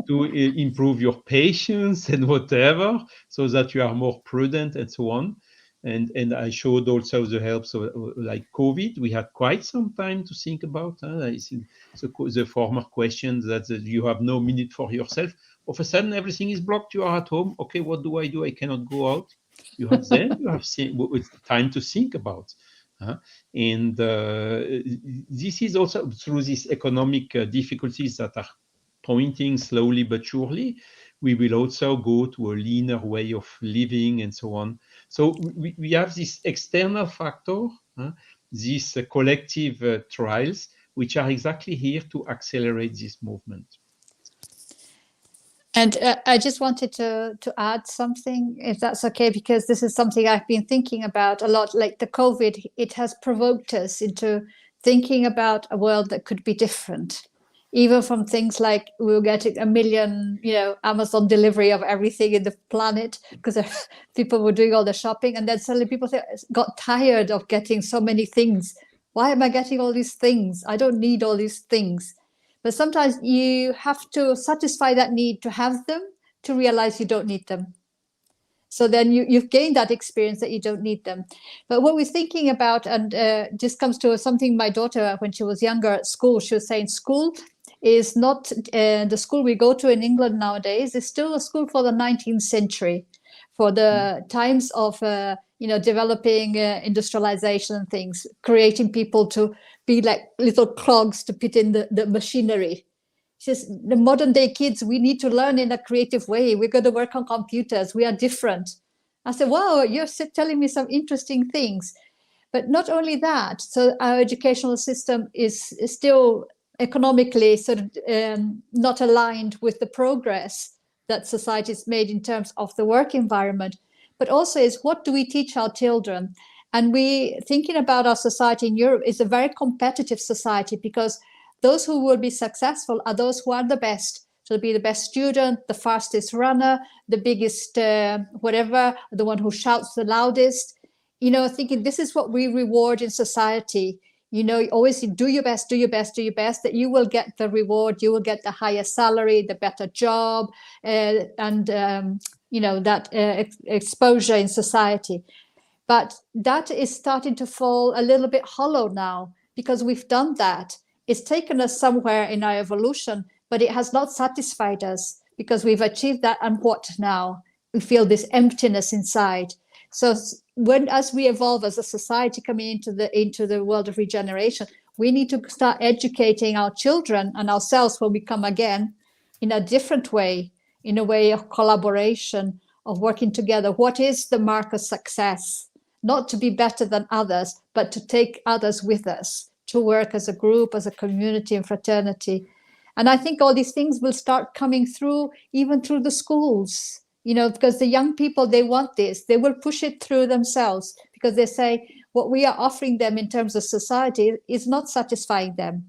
to improve your patience and whatever, so that you are more prudent and so on. And I showed also the helps of like COVID. We had quite some time to think about. I think the former question that you have no minute for yourself. All of a sudden, everything is blocked. You are at home. Okay, what do? I cannot go out. You have it's time to think about. And this is also through these economic difficulties that are pointing slowly but surely. We will also go to a leaner way of living and so on. So we have this external factor, these collective trials, which are exactly here to accelerate this movement. And I just wanted to add something, if that's okay, because this is something I've been thinking about a lot. Like the COVID, it has provoked us into thinking about a world that could be different. Even from things like we were getting 1 million, Amazon delivery of everything in the planet, because people were doing all the shopping. And then suddenly people got tired of getting so many things. Why am I getting all these things? I don't need all these things. But sometimes you have to satisfy that need to have them, to realize you don't need them. So then you've gained that experience that you don't need them. But what we're thinking about, and this comes to something my daughter, when she was younger at school, she was saying school is not the school we go to in England nowadays. Is still a school for the 19th century, for the times of developing industrialization and things, creating people to be like little clogs to put in the machinery. She says, the modern day kids, we need to learn in a creative way. We're going to work on computers. We are different. I said, wow, you're telling me some interesting things. But not only that, so our educational system is still economically sort of not aligned with the progress that society is made in terms of the work environment, but also is what do we teach our children? And we thinking about our society in Europe is a very competitive society, because those who will be successful are those who are the best. So be the best student, the fastest runner, the biggest whatever, the one who shouts the loudest, thinking this is what we reward in society. Always do your best, do your best, do your best, that you will get the reward, you will get the higher salary, the better job, and that exposure in society. But that is starting to fall a little bit hollow now, because we've done that. It's taken us somewhere in our evolution, but it has not satisfied us, because we've achieved that, and what now? We feel this emptiness inside. So as we evolve as a society coming into the world of regeneration, we need to start educating our children and ourselves when we come again in a different way, in a way of collaboration, of working together. What is the mark of success? Not to be better than others, but to take others with us, to work as a group, as a community and fraternity. And I think all these things will start coming through, even through the schools, because the young people, they want this. They will push it through themselves, because they say what we are offering them in terms of society is not satisfying them.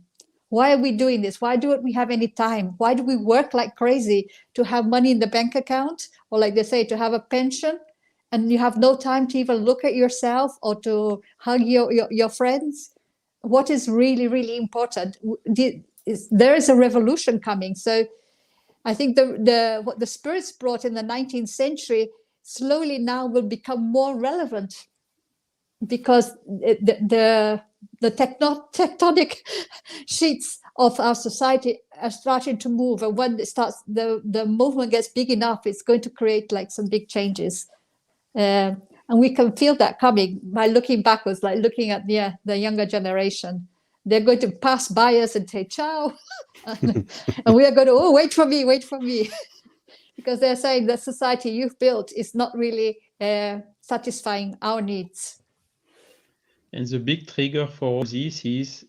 Why are we doing this? Why don't we have any time? Why do we work like crazy to have money in the bank account, or like they say, to have a pension, and you have no time to even look at yourself or to hug your friends? What is really, really important? There is a revolution coming. So I think what the spirits brought in the 19th century slowly now will become more relevant, because the tectonic sheets of our society are starting to move, and when the movement gets big enough, it's going to create like some big changes, and we can feel that coming by looking backwards, like looking at the younger generation. They're going to pass by us and say ciao, and we are going to wait for me, because they're saying the society you've built is not really satisfying our needs. And the big trigger for all this is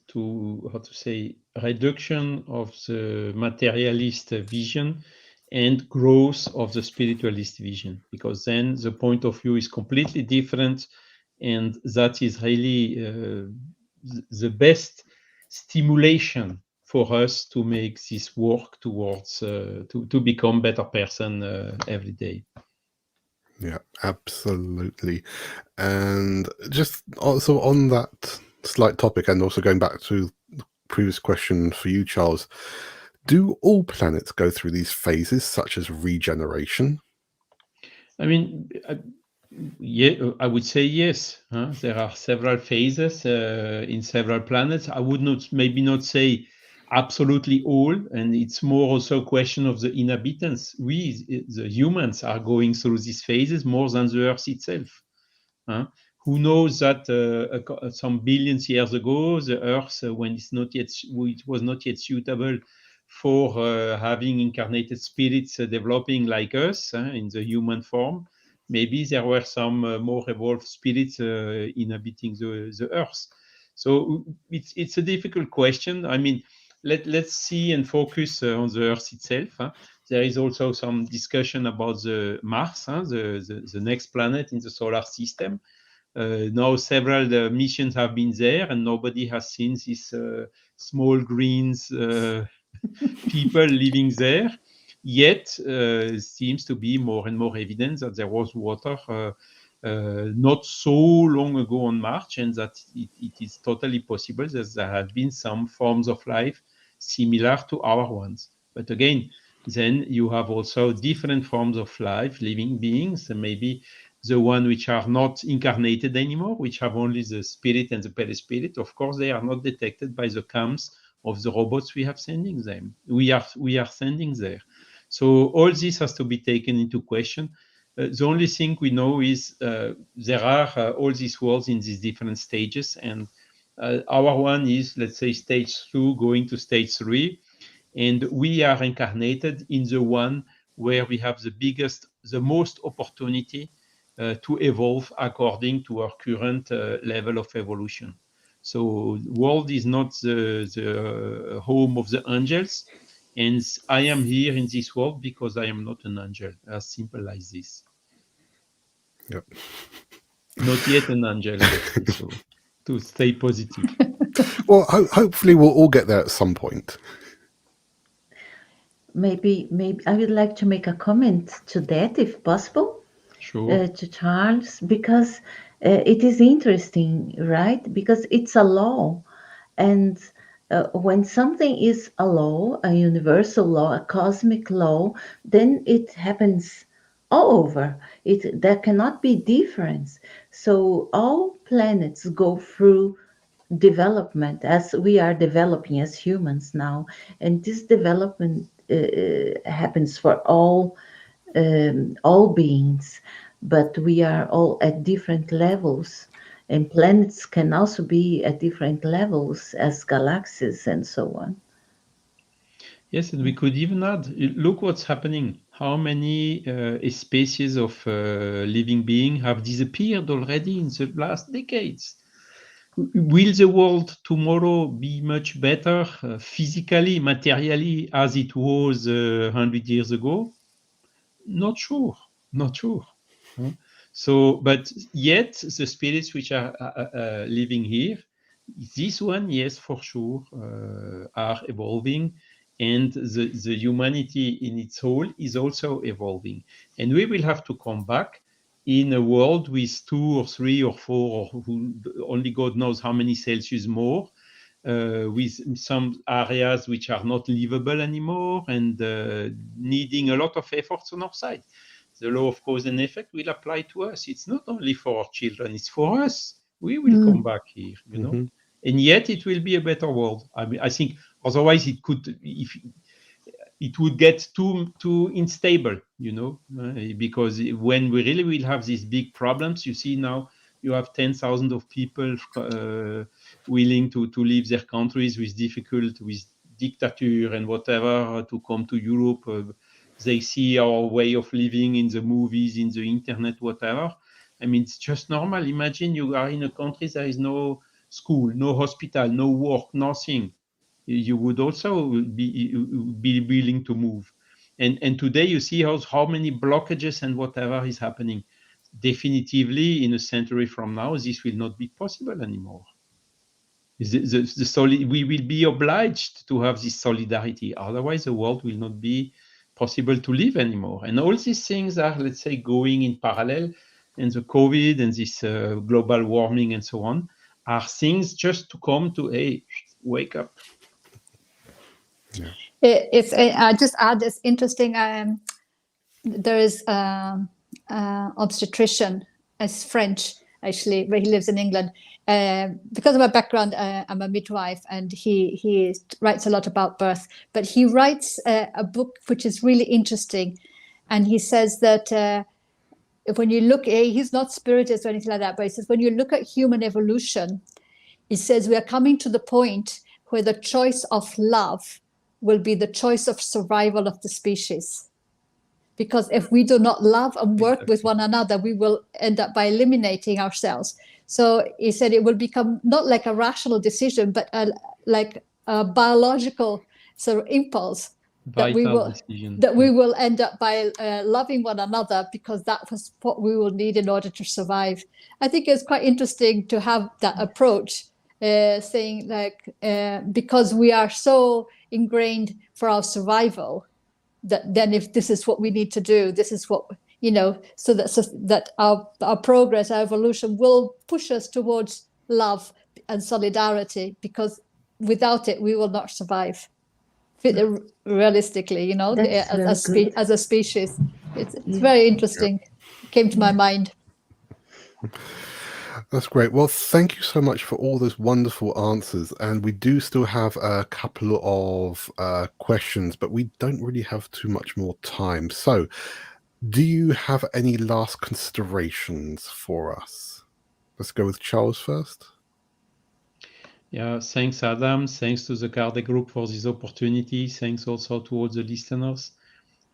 reduction of the materialist vision and growth of the spiritualist vision, because then the point of view is completely different, and that is really the best stimulation for us to make this work towards to become better person every day. Yeah, absolutely. And just also on that slight topic, and also going back to the previous question for you, Charles, do all planets go through these phases, such as regeneration? I mean, I would say yes. There are several phases in several planets. I would maybe not say absolutely all, and it's more also a question of the inhabitants. We, the humans, are going through these phases more than the Earth itself. Who knows that some billions years ago, the Earth, when it was not yet suitable for having incarnated spirits developing like us in the human form, maybe there were some more evolved spirits inhabiting the Earth. So it's a difficult question. I mean, let's see and focus on the Earth itself. There is also some discussion about the Mars, the next planet in the solar system. Now several missions have been there, and nobody has seen these small greens people living there. Yet seems to be more and more evidence that there was water not so long ago on Mars, and that it is totally possible that there have been some forms of life similar to our ones. But again, then you have also different forms of life, living beings, and maybe the one which are not incarnated anymore, which have only the spirit and the perispirit. Of course, they are not detected by the cams of the robots we are sending there. So all this has to be taken into question. The only thing we know is there are all these worlds in these different stages, and our one is, let's say, stage 2 going to stage 3, and we are incarnated in the one where we have the most opportunity to evolve according to our current level of evolution. So the world is not the home of the angels. And I am here in this world because I am not an angel, as simple as this. Yep. Not yet an angel, let's say so, to stay positive. Well, hopefully we'll all get there at some point. Maybe I would like to make a comment to that, if possible, Sure. to Charles, because it is interesting, right? Because it's a law, and when something is a law, a universal law, a cosmic law, then it happens all over. There cannot be difference. So all planets go through development as we are developing as humans now, and this development happens for all beings, but we are all at different levels, and planets can also be at different levels as galaxies and so on. Yes, and we could even add, look what's happening. How many species of living beings have disappeared already in the last decades? Will the world tomorrow be much better physically, materially, as it was 100 years ago? Not sure, not sure. Huh? So, but yet the spirits which are living here, this one, yes, for sure, are evolving, and the humanity in its whole is also evolving. And we will have to come back in a world with 2 or 3 or 4, or only God knows how many Celsius more, with some areas which are not livable anymore, and needing a lot of efforts on our side. The law of cause and effect will apply to us. It's not only for our children, it's for us. We will come back here, you know. Mm-hmm. And yet it will be a better world. I mean, I think otherwise it could, if it would get too unstable, you know, because when we really will have these big problems, you see now you have 10,000 of people willing to leave their countries with dictature and whatever to come to Europe. They see our way of living in the movies, in the internet, whatever. I mean, it's just normal. Imagine you are in a country, there is no school, no hospital, no work, nothing. You would also be willing to move. And today you see how many blockages and whatever is happening. Definitively, in a century from now, this will not be possible anymore. We will be obliged to have this solidarity. Otherwise, the world will not be possible to live anymore. And all these things are, let's say, going in parallel. And the COVID and this global warming and so on are things just to come to, hey, wake up. Yeah. I just add, it's interesting. There is obstetrician, as French actually, where he lives in England. Because of my background, I'm a midwife, and he writes a lot about birth. But he writes a book which is really interesting, and he says that when you look, he's not spiritist or anything like that, but he says when you look at human evolution, he says we are coming to the point where the choice of love will be the choice of survival of the species. Because if we do not love and work with one another, we will end up by eliminating ourselves. So he said it will become not like a rational decision, but like a biological sort of impulse that we will end up by loving one another, because that was what we will need in order to survive. I think it's quite interesting to have that approach, saying like, because we are so ingrained for our survival, that then if this is what we need to do, this is what, you know, so that our progress, our evolution will push us towards love and solidarity, because without it we will not survive realistically, you know, as a species. It's very interesting. It came to my mind. That's great. Well, thank you so much for all those wonderful answers. And we do still have a couple of questions, but we don't really have too much more time. So do you have any last considerations for us? Let's go with Charles first. Yeah, thanks, Adam. Thanks to the Kardec Group for this opportunity. Thanks also to all the listeners.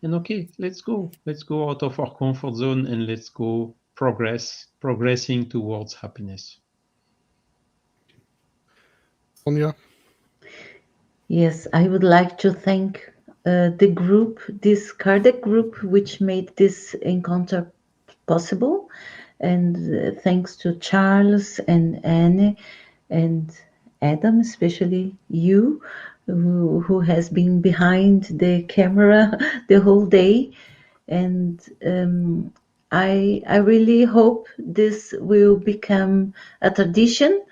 And okay, let's go. Let's go out of our comfort zone and let's go progressing towards happiness. Sonia? Yes, I would like to thank the group, this Kardec Group, which made this encounter possible. And thanks to Charles and Anne and Adam, especially you, who has been behind the camera the whole day. And I really hope this will become a tradition.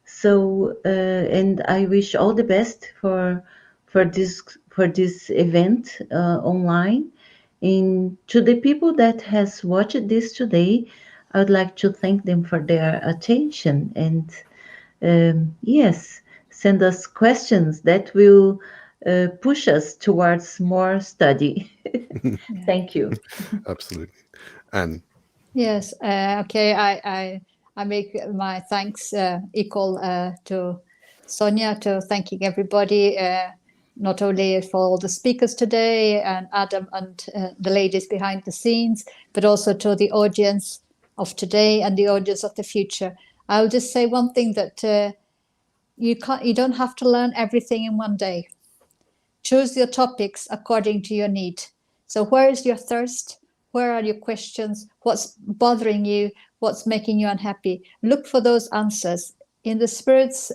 So and I wish all the best for this event online. And to the people that has watched this today, I would like to thank them for their attention and yes, send us questions that will push us towards more study. Thank you. Absolutely. And Yes. Okay. I make my thanks equal to Sonia, to thanking everybody, not only for all the speakers today and Adam and the ladies behind the scenes, but also to the audience of today and the audience of the future. I'll just say one thing, that you don't have to learn everything in one day. Choose your topics according to your need. So where is your thirst? Where are your questions? What's bothering you? What's making you unhappy? Look for those answers. In the Spirit's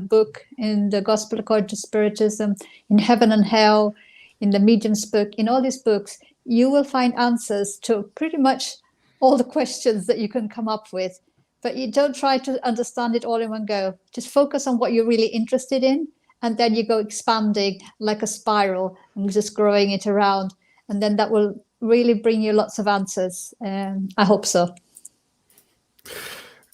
book, in the Gospel According to Spiritism, in Heaven and Hell, in the Medium's book, in all these books, you will find answers to pretty much all the questions that you can come up with. But you don't try to understand it all in one go. Just focus on what you're really interested in, and then you go expanding like a spiral and just growing it around. And then that will really bring you lots of answers. I hope so.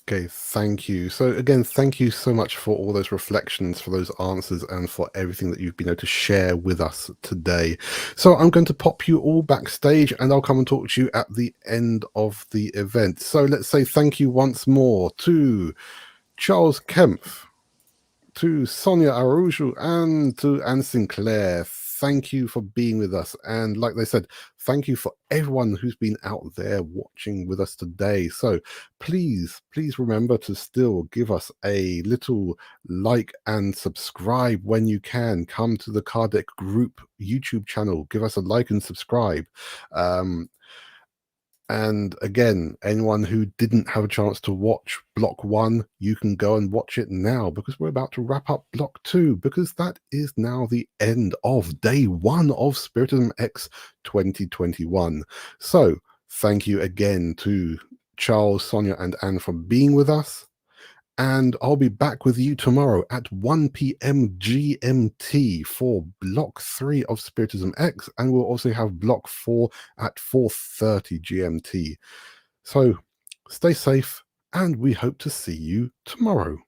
okay, thank you. So again, thank you so much for all those reflections, for those answers, and for everything that you've been able to share with us today. So I'm going to pop you all backstage and I'll come and talk to you at the end of the event. So let's say thank you once more to Charles Kempf, to Sonia Araújo, and to Anne Sinclair. Thank you for being with us. And like they said, thank you for everyone who's been out there watching with us today. So please remember to still give us a little like and subscribe when you can. Come to the Kardec Group YouTube channel. Give us a like and subscribe. And again, anyone who didn't have a chance to watch Block 1, you can go and watch it now, because we're about to wrap up Block 2, because that is now the end of Day 1 of SPiritismx 2021. So thank you again to Charles, Sonia, and Anne for being with us. And I'll be back with you tomorrow at 1 p.m. GMT for Block 3 of SPiritismx, and we'll also have Block 4 at 4:30 GMT. So stay safe, and we hope to see you tomorrow.